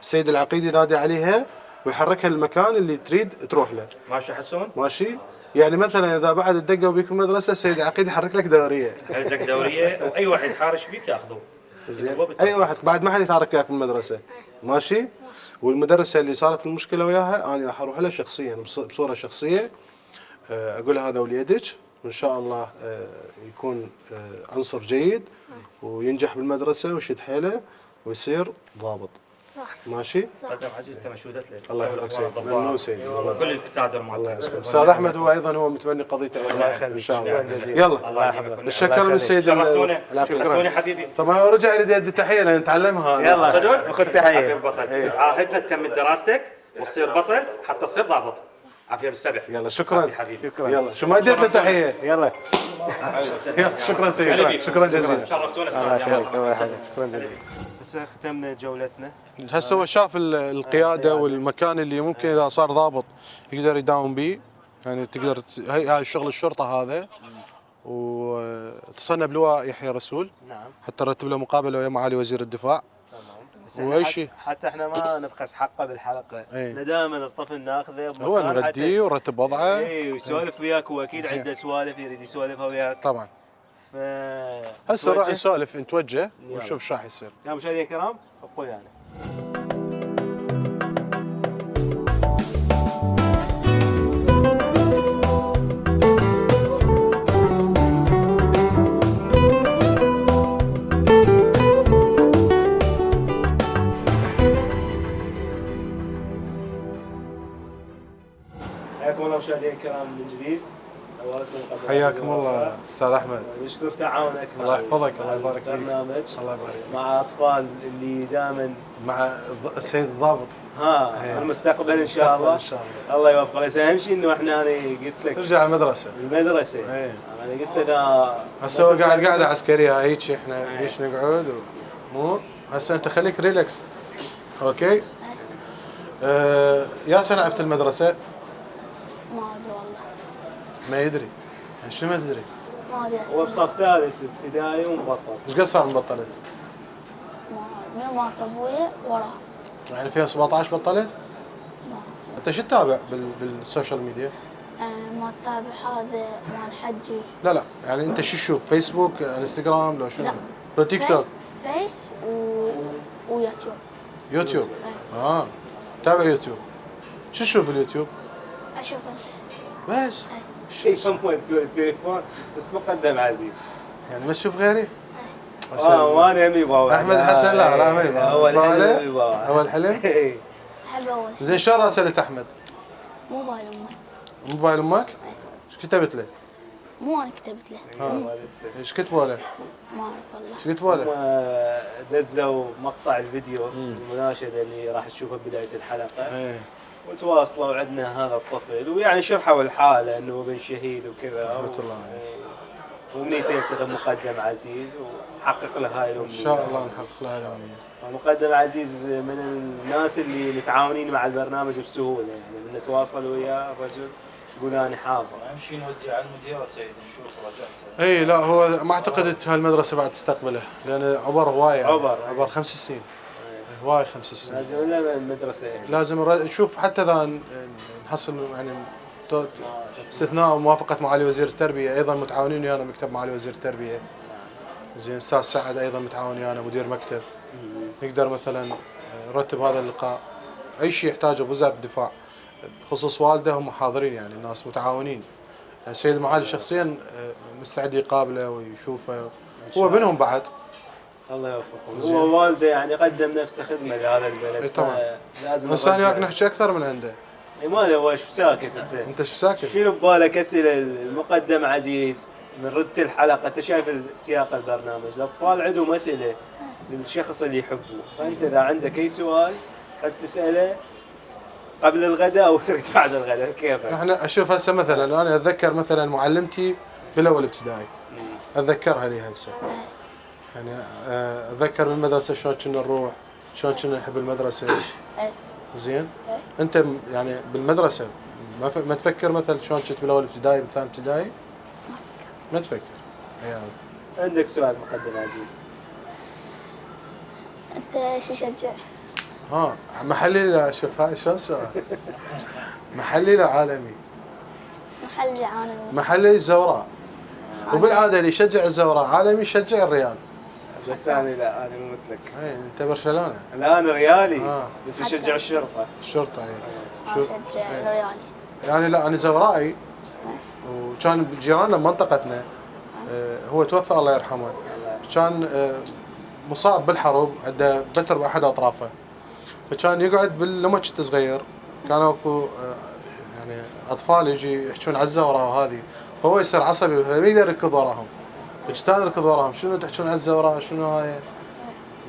السيد العقيدي ينادي عليها ويحركها للمكان اللي تريد تروح له. ماشي حسون؟ ماشي؟ يعني مثلا اذا بعد الدقه وبيك المدرسه السيد العقيدي يحرك لك دوريه. عايزك دوريه واي واحد حارش بيك ياخذوه. زين اي واحد بعد ما حد يتحرك وياك بالمدرسه. ماشي؟ والمدرسه اللي صارت المشكله وياها انا راح اروح لها شخصيا بصوره شخصيه، اقول هذا وليدك وان شاء الله يكون عنصر جيد وينجح بالمدرسه ويشد حيله ويصير ضابط. صح. ماشي؟ قدم عزيز تمشودت لك. الله يحفظك سيدي. ممنون سيدي. كل الكادر مالك. الله يسلمك. استاذ احمد هو ايضا هو متبني قضيته ان شاء الله. يلا الله يحفظك. نتشكر من السيد شرفتونا. شكرا حبيبي. طبعا هو رجع يريد يدي تحيه لان نتعلمها. يلا صدق خذ تحيه. بطل. تعاهدنا تكمل دراستك وتصير بطل حتى تصير ضابط. عافيه بالسبع. يلا شكرا حبيبي. يلا شو ما اديت له تحيه. يلا شكرا سيدي. شكرا جزيلا. شرفتونا شكرا جزيلا. هسه ختمنا جولتنا. هسه هو شاف القياده والمكان اللي ممكن اذا صار ضابط يقدر يداوم به، يعني تقدر هاي شغل الشرطه هذا. واتصلنا بلواء يحيى رسول. نعم. حتى نرتب له مقابله ويا معالي وزير الدفاع. تمام. واي شيء حتى احنا ما نبخس حقه بالحلقه. دائما الطفل ناخذه هو نغديه ونرتب وضعه. اي ويسولف وياك، واكيد عنده سوالف يريد يسولفها وياك. طبعا. ف هسه نروح نسولف نتوجه ونشوف ايش راح يصير. يا مشاهدينا الكرام ابقوا ويانا. حياكم الله مشاهدينا الكرام من جديد. حياكم الله استاذ احمد. نشكر تعاونك. الله يحفظك. الله يبارك فيك. برنامج الله يبارك فيك. مع اطفال اللي دائما مع السيد الضابط. المستقبل ان شاء الله. ان شاء الله. الله يوفقه. بس اهم شيء انه احنا انا قلت لك ترجع المدرسه. المدرسه. انا قلت اذا هسه هو قاعد قاعده عسكريه هيك احنا ليش نقعد مو هسه انت خليك ريلاكس. اوكي. يا سنه عرفت المدرسه؟ ما ادري والله. ما يدري. شو ما تدري؟ ما ادري هو بصف ثالث ابتدائي ومبطل. ايش قد صار مبطلت؟ من مات ابويا وراه. يعني فيها 17 بطلت؟ ما انت شو تتابع بالسوشيال ميديا؟ ما ما تتابع هذا مال حجي. لا يعني انت شو تشوف؟ فيسبوك، انستغرام، لو شنو؟ لا. لو تيك توك؟ فيس ويوتيوب. يوتيوب. تابع يوتيوب. شو تشوف اليوتيوب؟ اشوف بس شيء تقول التليفون مقدم عزيز. يعني ما تشوف غيري؟ وانا يمي بابا احمد حسن لا ما يبغى. اول حلم؟ احب اول. زين شلون راسلت احمد؟ موبايل امي. موبايل امك؟ ايش كتبت له؟ مو انا كتبت له. ايش كتبوا له؟ ما اعرف والله. ايش كتبوا له؟ دزوا مقطع الفيديو المناشده اللي راح تشوفه بدايه الحلقه. وتواصلوا عندنا هذا الطفل ويعني شرحوا الحاله انه ابن شهيد وكذا. رحمة الله عليه. وامنيته يتخذ مقدم عزيز وحقق له هاي الامنيه. ان شاء الله نحقق له الامنيه. مقدم عزيز من الناس اللي متعاونين مع البرنامج بسهوله، يعني نتواصل وياه الرجل يقول انا حاضر. اهم شيء نودي على المديره سيد نشوف رجعته. اي لا هو ما اعتقد هالمدرسه بعد تستقبله لان عبر هوايه يعني. عبر 5 سنين. هواي 5 سنين. لازم لنا المدرسه يعني. لازم نشوف حتى اذا نحصل يعني استثناء وموافقه معالي وزير التربيه، ايضا متعاونين ويانا مكتب معالي وزير التربيه. زين استاذ سعد ايضا متعاون ويانا مدير مكتب. نقدر مثلا نرتب هذا اللقاء. اي شيء يحتاجه وزاره الدفاع بخصوص والده هم حاضرين، يعني الناس متعاونين. السيد المعالي شخصيا مستعد يقابله ويشوفه، هو بينهم بعد. الله يوفقه. هو والده يعني قدم نفسه خدمه لهذا البلد. طبعا. لازم بس انا وياك نحكي اكثر من عنده. ما هو شو ساكت انت شو ساكت؟ شنو ببالك اسئله المقدم عزيز من ردت الحلقه؟ انت شايف سياق البرنامج، الاطفال عندهم اسئله للشخص اللي يحبه، فانت اذا عندك اي سؤال تحب تساله قبل الغداء او تريد بعد الغداء كيف؟ احنا اشوف هسه مثلا انا اتذكر مثلا معلمتي بالاول ابتدائي اتذكرها لي هسه. يعني اتذكر بالمدرسه شلون كنا نروح، شلون كنا نحب المدرسه. زين؟ انت يعني بالمدرسه ما تفكر مثلا شلون كنت بالاول ابتدائي بالثاني ابتدائي؟ ما تفكر. يعني. عندك سؤال مقدم عزيز؟ انت شو تشجع؟ محلي لا شوف هاي شلون سؤال؟ محلي لا عالمي؟ محلي عالمي. محلي الزوراء. وبالعاده اللي يشجع الزوراء عالمي يشجع الريال. بس انا لا، انا مو مثلك. انت برشلونه؟ لا انا ريالي. بس اشجع الشرطه. الشرطه شوف الريالي. يعني لا انا زورائي. وكان جيراننا بمنطقتنا هو توفى الله يرحمه. كان مصاب بالحرب عنده بتر باحد اطرافه. فكان يقعد لما كنت صغير كانوا اكو يعني اطفال يجي يحكون على الزوراء وهذه، فهو يصير عصبي فما يقدر يركض وراهم. فكان يركض وراهم شنو تحكون على الزوراء شنو هاي.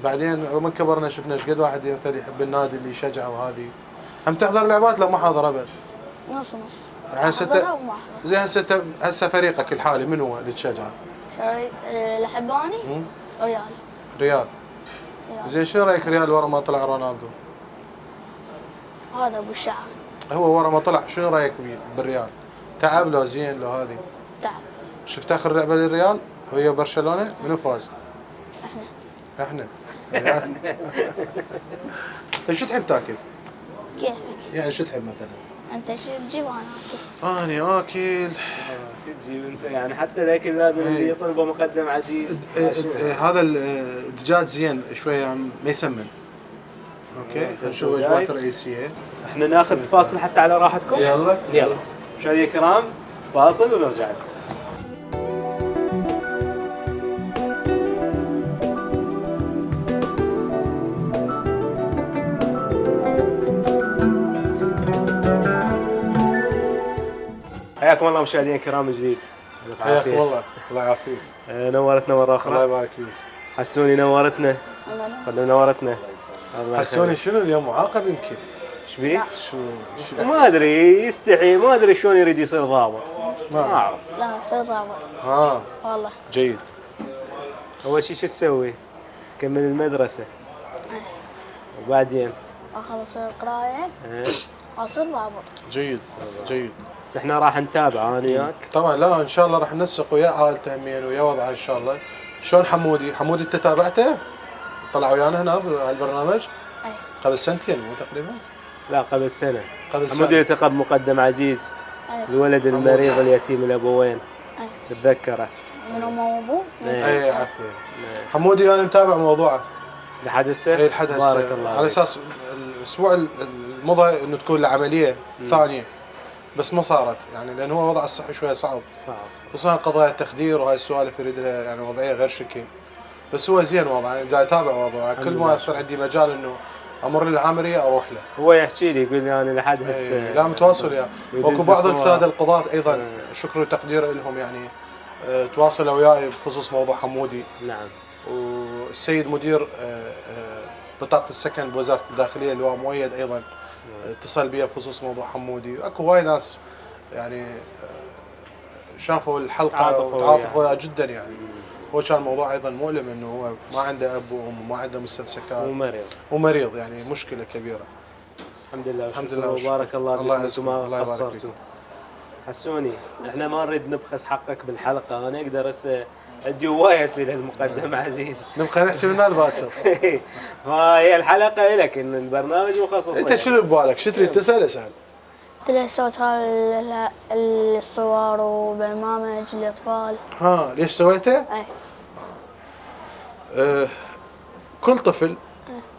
بعدين من كبرنا شفنا ايش قد واحد مثلا يحب النادي اللي يشجعه وهذه. هم تحضر لعبات لا ما حاضر ابد؟ نص يعني زين هسه فريقك الحالي من هو اللي تشجعه؟ لحباني؟ ريال. زين شو رايك ريال ورا ما طلع رونالدو؟ هذا ابو الشعر. هو ورا ما طلع شنو رايك بالريال؟ تعب لو زين لو هذه؟ تعب. شفت اخر لعبه للريال ويا برشلونه منو فاز؟ احنا. انت شو تحب تاكل؟ كيفك؟ يعني شو تحب مثلا؟ انت شو تجيب وانا اكل؟ انا اكل. شو تجيب انت يعني حتى الاكل لازم اللي يطلبه مقدم عزيز. هذا الدجاج زين شويه يعني ما يسمن. اوكي خلينا نشوف الوجبات الرئيسيه. احنا ناخذ فاصل حتى على راحتكم. يلا مشاهدينا الكرام فاصل ونرجع لكم. حياكم الله مشاهدينا الكرام من جديد. حياكم الله الله يعافيك. نورتنا مره اخرى. الله يبارك فيك. حسوني نورتنا. نورتنا. حسوني شنو اليوم معاقب يمكن؟ ايش بيه؟ شو ما ادري يستحي ما ادري شلون يريد يصير ضابط. ما اعرف. لا صير ضابط. والله. جيد. اول شيء شو تسوي؟ كمل المدرسه. وبعدين؟ اخلص القرايه. اصير ضابط. جيد جيد. بس احنا راح نتابع انا وياك. طبعا لا ان شاء الله راح ننسق ويا عائلته همين ويا وضعه ان شاء الله. شلون حمودي؟ حمودي انت تابعته؟ طلع ويانا هنا بهالبرنامج؟ قبل سنتين مو تقريبا؟ لا قبل سنه. قبل سنه. حمودي التقى بمقدم عزيز الولد المريض اليتيم الابوين أي. تتذكره؟ من أم وأبوه. اي عافيه. حمودي انا متابع موضوعه لحد هسه؟ اي لحد هسه بارك الله على اساس الاسبوع المضى انه تكون له عمليه ثانيه بس ما صارت يعني لان هو وضعه الصحي شويه صعب خصوصا قضايا التخدير وهاي السوالف يريد لها يعني وضعيه غير شكل بس هو زين وضعه دا اتابع وضعه كل ما يصير عندي مجال انه امر للعمليه اروح له. هو يحكي لي يقول لي انا لحد هسه لا متواصل يا واكو بعض الساده القضاة ايضا شكر وتقدير لهم يعني تواصلوا وياي بخصوص موضوع حمودي. نعم. والسيد مدير بطاقة السكن بوزارة الداخلية اللي هو مؤيد ايضا اتصل بي بخصوص موضوع حمودي. اكو هواي ناس يعني شافوا الحلقة وتعاطفوا وياه جدا يعني. هو كان موضوع ايضا مؤلم انه هو ما عنده اب وام وما عنده مستمسكات ومريض يعني مشكلة كبيرة. الحمد لله الحمد لله وبارك الله الله فيكم ما قصرتوا. حسوني احنا ما نريد نبخس حقك بالحلقة. انا اقدر هسه عندي هواي اسئله المقدم عزيز. نبقى نحكي من الباكر. فهي الحلقه لك ان البرنامج مخصص. انت شنو ببالك؟ شو تريد تسال؟ اسال. ليش سويت الصور وبرنامج للاطفال؟ ها ليش سويته؟ اي. كل طفل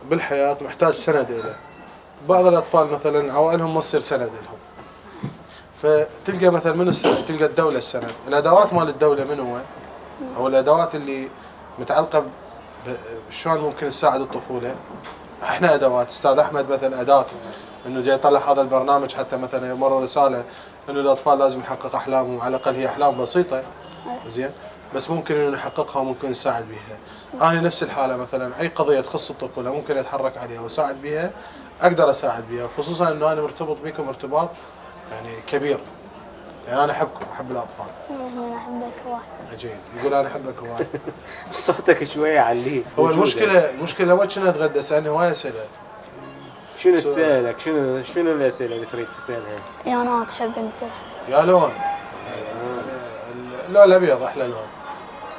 بالحياه محتاج سند له. بعض الاطفال مثلا عوائلهم ما تصير سند لهم. فتلقى مثلا من السند تلقى الدوله السند، الادوات مال الدوله من هو؟ او الادوات اللي متعلقه شلون ممكن تساعد الطفوله. احنا ادوات استاذ احمد مثلا اداه انه جاي يطلع هذا البرنامج حتى مثلا يمر رساله انه الاطفال لازم يحقق احلامهم على الاقل هي احلام بسيطه زين بس ممكن انه نحققها وممكن نساعد بها. انا نفس الحاله مثلا اي قضيه تخص الطفوله ممكن اتحرك عليها واساعد بها اقدر اساعد بها خصوصا انه انا مرتبط بكم ارتباط يعني كبير. يعني انا احبكم احب الاطفال. انا احبك وايد. جيد يقول انا احبك وايد. صوتك شويه عليه. هو المشكله ما كنا نتغدى سالني هواي اسئله. شنو اسالك؟ شنو الاسئله اللي تريد تسالها؟ يا انا تحب انت؟ يا لون. اللون الابيض احلى لون.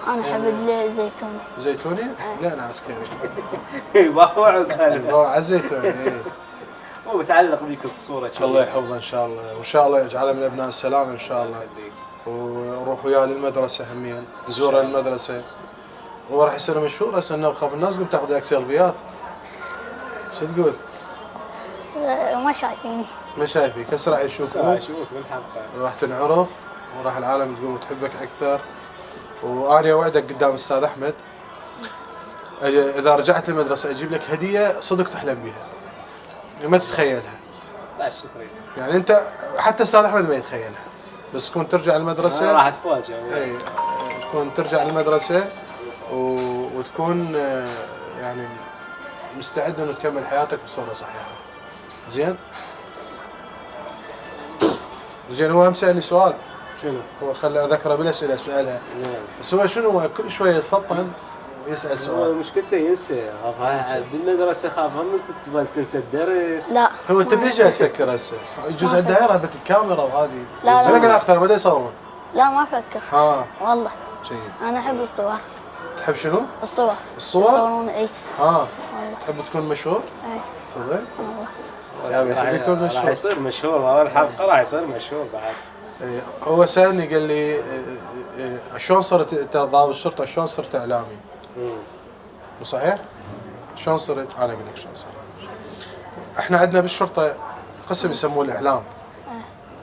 انا احب الزيتوني. زيتوني؟ لا انا عسكري. باوع قال. على الزيتوني. هو متعلق بيك بصوره. الله يحفظه ان شاء الله وان شاء الله يجعله من ابناء السلام ان شاء الله. ونروح وياه للمدرسه هميا نزوره المدرسه. هو راح يصير مشهور هسه انه بخاف الناس قمت تاخذ لك سيلفيات. شو تقول؟ ما شايفيني. ما شايفيك هسه راح يشوفوك. بالحلقه. راح تنعرف وراح العالم تقوم تحبك اكثر. وانا اوعدك قدام الاستاذ احمد اذا رجعت للمدرسه اجيب لك هديه صدق تحلم بها. ما تتخيلها. بس تريد. يعني انت حتى استاذ احمد ما يتخيلها. بس كنت ترجع المدرسه راح تفاجئ. اي كنت ترجع المدرسه وتكون يعني مستعد انه تكمل حياتك بصوره صحيحه. زين؟ زين هو مسألني سؤال. شنو؟ هو خلى اذكره بالاسئله اسالها. نعم. بس هو شنو هو كل شويه يتفطن ويسال سؤال. مشكلته ينسى. بالمدرسه خاف انه تظل تنسى الدرس. لا. هو انت ليش جاي تفكر هسه؟ يجوز عنده رهبه الكاميرا وهذه. لا لا اكثر ما دا يصور. لا ما افكر. والله. جيد. انا احب الصور. تحب شنو؟ الصور. الصور؟ يصورون اي. تحب تكون مشهور؟ اي. صدق؟ والله. يحب يكون مشهور. راح يصير مشهور هذا الحلقه راح يصير مشهور بعد. هو سالني قال لي شلون صرت انت ضابط الشرطه شلون صرت اعلامي؟ مو صحيح؟ شلون صرت؟ انا اقول لك شلون صرت. احنا عندنا بالشرطه قسم يسموه الاعلام.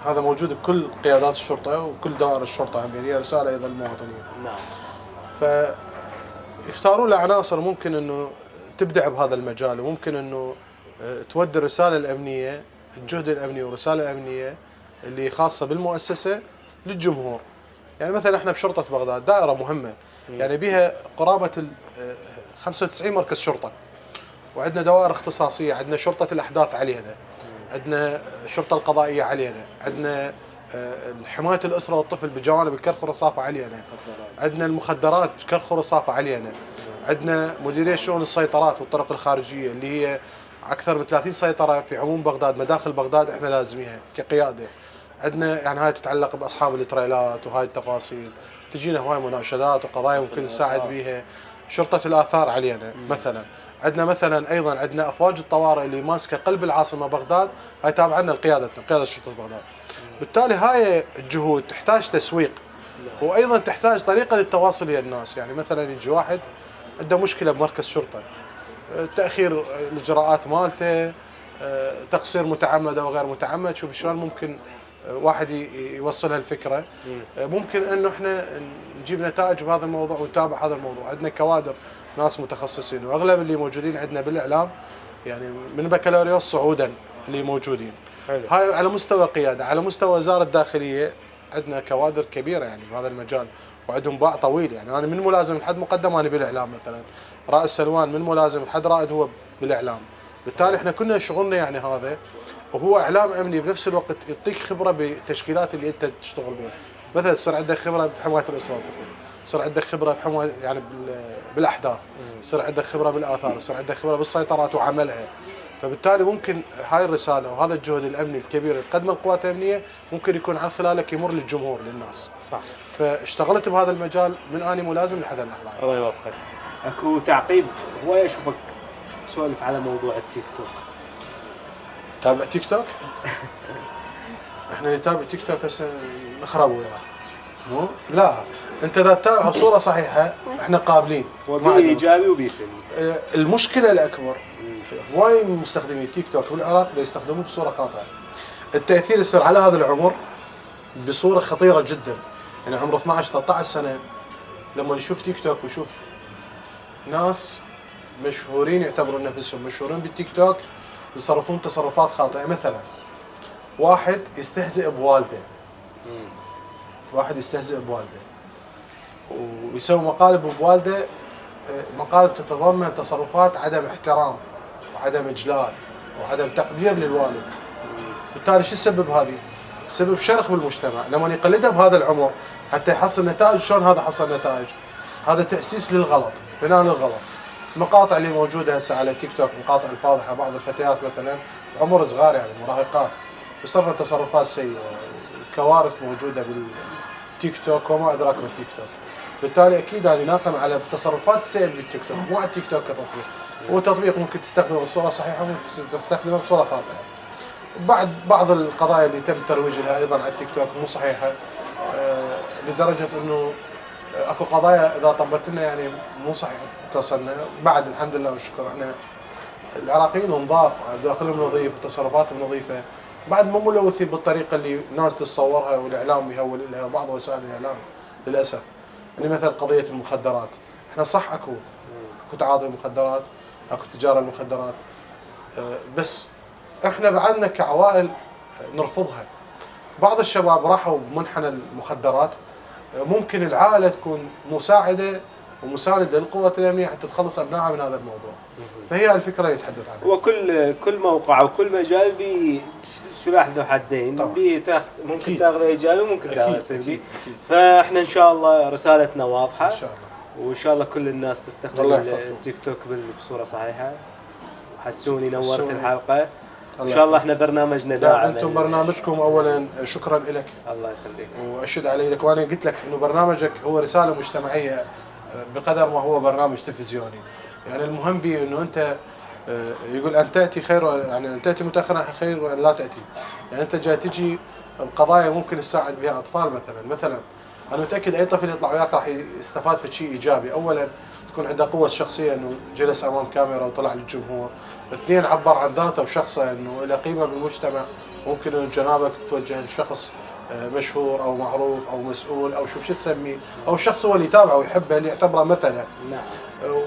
هذا موجود بكل قيادات الشرطه وكل دوائر الشرطه يعني هي رساله ايضا للمواطنين. نعم. فيختاروا له عناصر ممكن انه تبدع بهذا المجال وممكن انه تودي الرساله الامنيه الجهد الامني والرساله الامنيه اللي خاصه بالمؤسسه للجمهور. يعني مثلا احنا بشرطه بغداد دائره مهمه يعني بها قرابه 95 مركز شرطه وعندنا دوائر اختصاصيه. عندنا شرطه الاحداث علينا، عندنا الشرطه القضائيه علينا، عندنا حمايه الاسره والطفل بجوانب الكرخ والرصافه علينا، عندنا المخدرات كرخ ورصافه علينا، عندنا مديريه شؤون السيطرات والطرق الخارجيه اللي هي اكثر من 30 سيطره في عموم بغداد مداخل بغداد احنا لازميها كقياده. عندنا يعني هاي تتعلق باصحاب التريلات وهاي التفاصيل تجينا هواي مناشدات وقضايا ممكن نساعد بيها. شرطه الاثار علينا مثلا. عندنا مثلا ايضا عندنا افواج الطوارئ اللي ماسكه قلب العاصمه بغداد هاي تابعه لنا لقيادتنا قياده شرطه بغداد. بالتالي هاي الجهود تحتاج تسويق، وايضا تحتاج طريقه للتواصل ويا الناس. يعني مثلا يجي واحد عنده مشكله بمركز شرطه، تاخير الاجراءات مالته، تقصير متعمد او غير متعمد، شوف شلون ممكن واحد يوصلها الفكره. ممكن انه احنا نجيب نتائج بهذا الموضوع ونتابع هذا الموضوع. عندنا كوادر ناس متخصصين، واغلب اللي موجودين عندنا بالاعلام يعني من بكالوريوس صعودا اللي موجودين. حلو. هاي على مستوى قياده. على مستوى وزاره الداخليه عندنا كوادر كبيره يعني بهذا المجال، وعندهم باع طويل. يعني انا من ملازم لحد مقدم انا بالاعلام، مثلا رائد سلوان من ملازم لحد رائد هو بالاعلام. بالتالي احنا كنا شغلنا يعني هذا، وهو اعلام امني بنفس الوقت يعطيك خبره بالتشكيلات اللي انت تشتغل بها. مثلا يصير عندك خبره بحمايه الاسره والطفل، يصير عندك خبره بحمايه يعني بالاحداث، يصير عندك خبره بالاثار، يصير عندك خبره بالسيطرات وعملها. فبالتالي ممكن هاي الرساله وهذا الجهد الامني الكبير اللي تقدمه القوات الامنيه ممكن يكون عن خلالك يمر للجمهور للناس. صح. فاشتغلت بهذا المجال من اني ملازم لحد اللحظه. الله يوفقك. اكو تعقيب هوايه اشوفك تسولف على موضوع التيك توك. تابع تيك توك؟ احنا نتابع تيك توك هسه نخرب وياه. مو؟ لا، انت اذا تتابع بصوره صحيحه احنا قابلين. وبي ايجابي وبي سلبي. المشكله الاكبر هواي من مستخدمي تيك توك بالعراق يستخدموه بصوره قاطعه. التاثير يصير على هذا العمر بصوره خطيره جدا. يعني عمره 12 13 سنه لما يشوف تيك توك ويشوف ناس مشهورين يعتبرون نفسهم مشهورين بالتيك توك يتصرفون تصرفات خاطئه. مثلا واحد يستهزئ بوالده، واحد يستهزئ بوالده ويسوي مقالب بوالده، مقالب تتضمن تصرفات عدم احترام وعدم اجلال وعدم تقدير للوالد. بالتالي شو السبب هذه؟ سبب شرخ بالمجتمع. لما يقلدها بهذا العمر حتى يحصل نتائج، شلون هذا حصل نتائج؟ هذا تأسيس للغلط، بناء للغلط. المقاطع اللي موجوده هسه على تيك توك، مقاطع الفاضحه، بعض الفتيات مثلا عمر صغار يعني مراهقات يصرفن تصرفات سيئه، كوارث موجوده بالتيك توك وما ادراك ما التيك توك. بالتالي اكيد انا ناقم على التصرفات السيئه بالتيك توك، مو على التيك توك كتطبيق. هو تطبيق ممكن تستخدمه بصوره صحيحه وممكن تستخدمه بصوره خاطئه. بعض القضايا اللي تم ترويج لها ايضا على التيك توك مو صحيحه، لدرجه انه اكو قضايا اذا طبت لنا يعني مو صحيح توصلنا. بعد الحمد لله والشكر احنا العراقيين نضاف، داخلهم نظيف وتصرفاتهم نظيفه، بعد مو ملوثين بالطريقه اللي الناس تتصورها والاعلام يهول لها بعض وسائل الاعلام للاسف. يعني مثل قضيه المخدرات، احنا صح اكو تعاطي مخدرات، اكو تجاره المخدرات، بس احنا بعدنا كعوائل نرفضها. بعض الشباب راحوا بمنحنى المخدرات، ممكن العائله تكون مساعده ومسانده للقوات الامنيه حتى تخلص ابنائها من هذا الموضوع. فهي الفكره اللي يتحدث عنها. وكل موقع وكل مجال بسلاح ذو حدين، ممكن تاخذ ايجابي وممكن تاخذ سلبي. فاحنا ان شاء الله رسالتنا واضحه ان شاء الله، وان شاء الله كل الناس تستخدم التيك توك بصوره صحيحه. وحسوني نورت الحلقه. ان شاء الله احنا برنامجنا داعم. انتم برنامجكم اولا شكرا لك. الله يخليك. واشد علي لك، وانا قلت لك انه برنامجك هو رساله مجتمعيه بقدر ما هو برنامج تلفزيوني. يعني المهم به انه انت يقول ان تاتي خير، يعني ان تاتي متاخرا خير وان لا تاتي. يعني انت جاي تجي بقضايا ممكن تساعد بها اطفال مثلا انا متاكد اي طفل يطلع وياك راح يستفاد في شيء ايجابي. اولا تكون عنده قوه شخصيه انه جلس امام كاميرا وطلع للجمهور. اثنين عبر عن ذاته وشخصه انه له قيمه بالمجتمع. ممكن انه جنابك توجه لشخص مشهور او معروف او مسؤول او شوف شو تسميه، او الشخص هو اللي يتابعه ويحبه اللي يعتبره مثلا. نعم.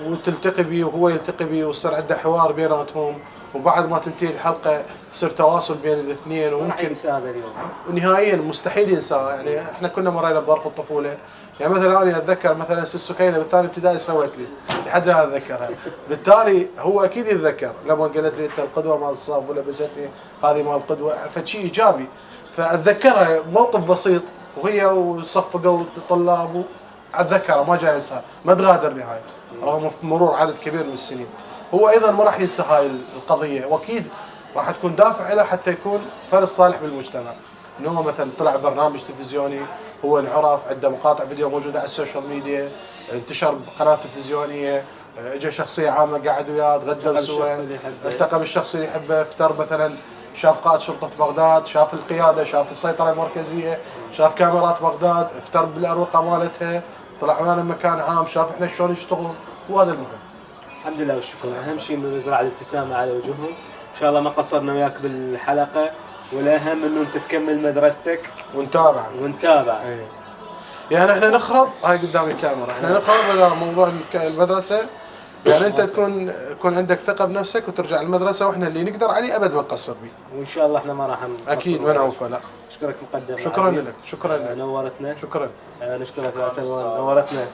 وتلتقي به وهو يلتقي به ويصير عنده حوار بيناتهم، وبعد ما تنتهي الحلقه يصير تواصل بين الاثنين. وممكن ينساه اليوم نهائيا مستحيل ينساه. يعني احنا كنا مرينا بظرف الطفوله. يعني مثلا انا اتذكر مثلا سكينه بالثاني ابتدائي سوت لي لحد الان اتذكرها. بالتالي هو اكيد يتذكر لما قالت لي انت القدوه مال الصف ولبستني هذه مال القدوه، فشيء ايجابي. فاتذكرها موقف بسيط وهي وصفقوا الطلاب، اتذكرها ما جاي انساها، ما تغادرني هاي رغم مرور عدد كبير من السنين. هو ايضا ما راح ينسى هاي القضيه، واكيد راح تكون دافع له حتى يكون فرد صالح بالمجتمع. انه هو مثلا طلع برنامج تلفزيوني، هو انعرف، عنده مقاطع فيديو موجوده على السوشيال ميديا، انتشر بقناه تلفزيونيه، اجى شخصيه عامه قعد وياه تغدوا سوا، التقى بالشخص اللي يحبه، افتر مثلا شاف قائد شرطة بغداد، شاف القيادة، شاف السيطرة المركزية، شاف كاميرات بغداد، افتر بالأروقة مالتها، طلع معنا مكان عام، شاف احنا شلون نشتغل، وهذا المهم. الحمد لله والشكر. اهم شيء انه نزرع الابتسامه على وجوههم. ان شاء الله ما قصرنا وياك بالحلقه، والاهم انه انت تكمل مدرستك ونتابع. يعني احنا نخرب هاي قدام الكاميرا، احنا نخرب هذا موضوع المدرسه. يعني انت يكون عندك ثقه بنفسك وترجع المدرسه، واحنا اللي نقدر عليه ابد ما نقصر به. وان شاء الله احنا ما راح نقصر. اكيد ما نوفى. لا اشكرك مقدم. شكرا لك. شكرا لك. نورتنا. شكرا. نشكرك يا سلمان، نورتنا.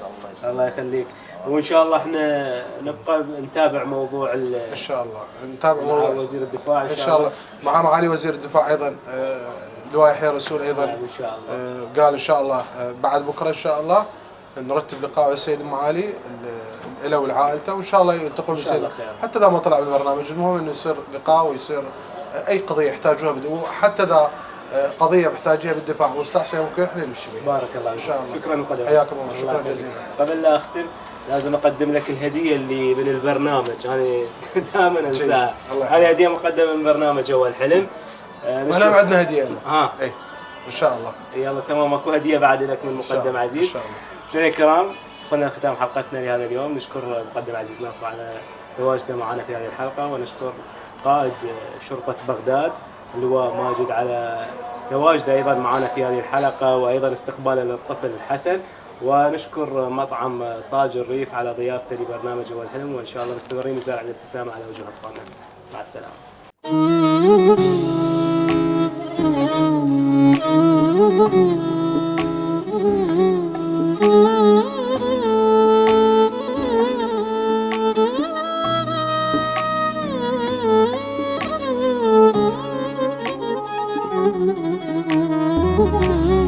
الله يخليك. وان شاء الله احنا نبقى نتابع موضوع ان شاء الله نتابع موضوع وزير الدفاع ان شاء الله مع معالي وزير الدفاع ايضا. لواء يحيى رسول ايضا ان شاء الله قال ان شاء الله بعد بكره ان شاء الله نرتب لقاء السيد المعالي له ولعائلته، وان شاء الله يلتقون بالسيد حتى اذا ما طلع بالبرنامج. المهم انه يصير لقاء ويصير اي قضيه يحتاجوها حتى اذا قضيه محتاجيها بالدفاع مستعصيه ممكن احنا نمشي بها. بارك الله ان شاء الله. شكرا مقدم. حياكم الله. شكرا جزيلا. قبل لا اختم لازم اقدم لك الهديه اللي من البرنامج، انا دائما انساها. هذه هديه مقدمه من برنامج اول حلم. واحنا عندنا هديه لنا. اي ان شاء الله. يلا تمام، اكو هديه بعد لك من مقدم عزيز. ان شاء الله. مشاهدينا الكرام، وصلنا لختام حلقتنا لهذا اليوم. نشكر مقدم عزيز ناصر على تواجده معنا في هذه الحلقه، ونشكر قائد شرطه بغداد اللواء ماجد على تواجده ايضا معنا في هذه الحلقه، وايضا استقباله للطفل الحسن. ونشكر مطعم صاج الريف على ضيافته لبرنامج اول حلم، وان شاء الله مستمرين نزرع الابتسامه على وجوه اطفالنا. مع السلامه.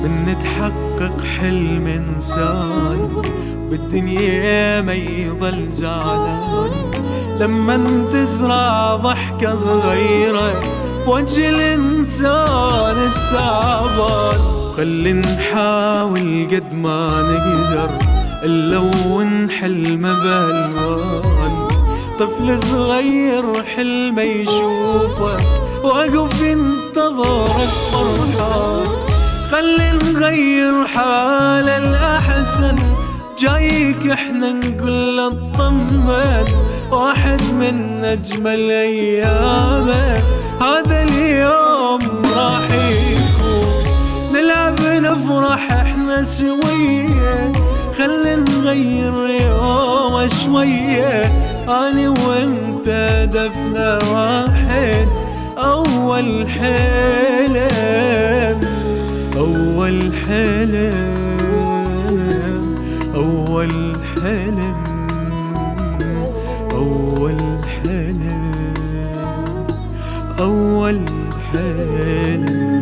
من نتحقق حلم إنسان بالدنيا ما يظل زعلان، لما تزرع ضحكة صغيرة بوجه الإنسان التعبان. خلي نحاول قد ما نقدر نلون حلمه بألوان. طفل صغير حلمه يشوفه واقف ينتظرك فرحان. خلي نغير حال الأحسن، جايك احنا نقول له اطمن. واحد من أجمل أيامه هذا اليوم راح يكون. نلعب نفرح احنا سوية، خلي نغير يوم شوية. أنا وانت هدفنا واحد، أول حلم أول حلم أول حلم أول حلم أول حلم.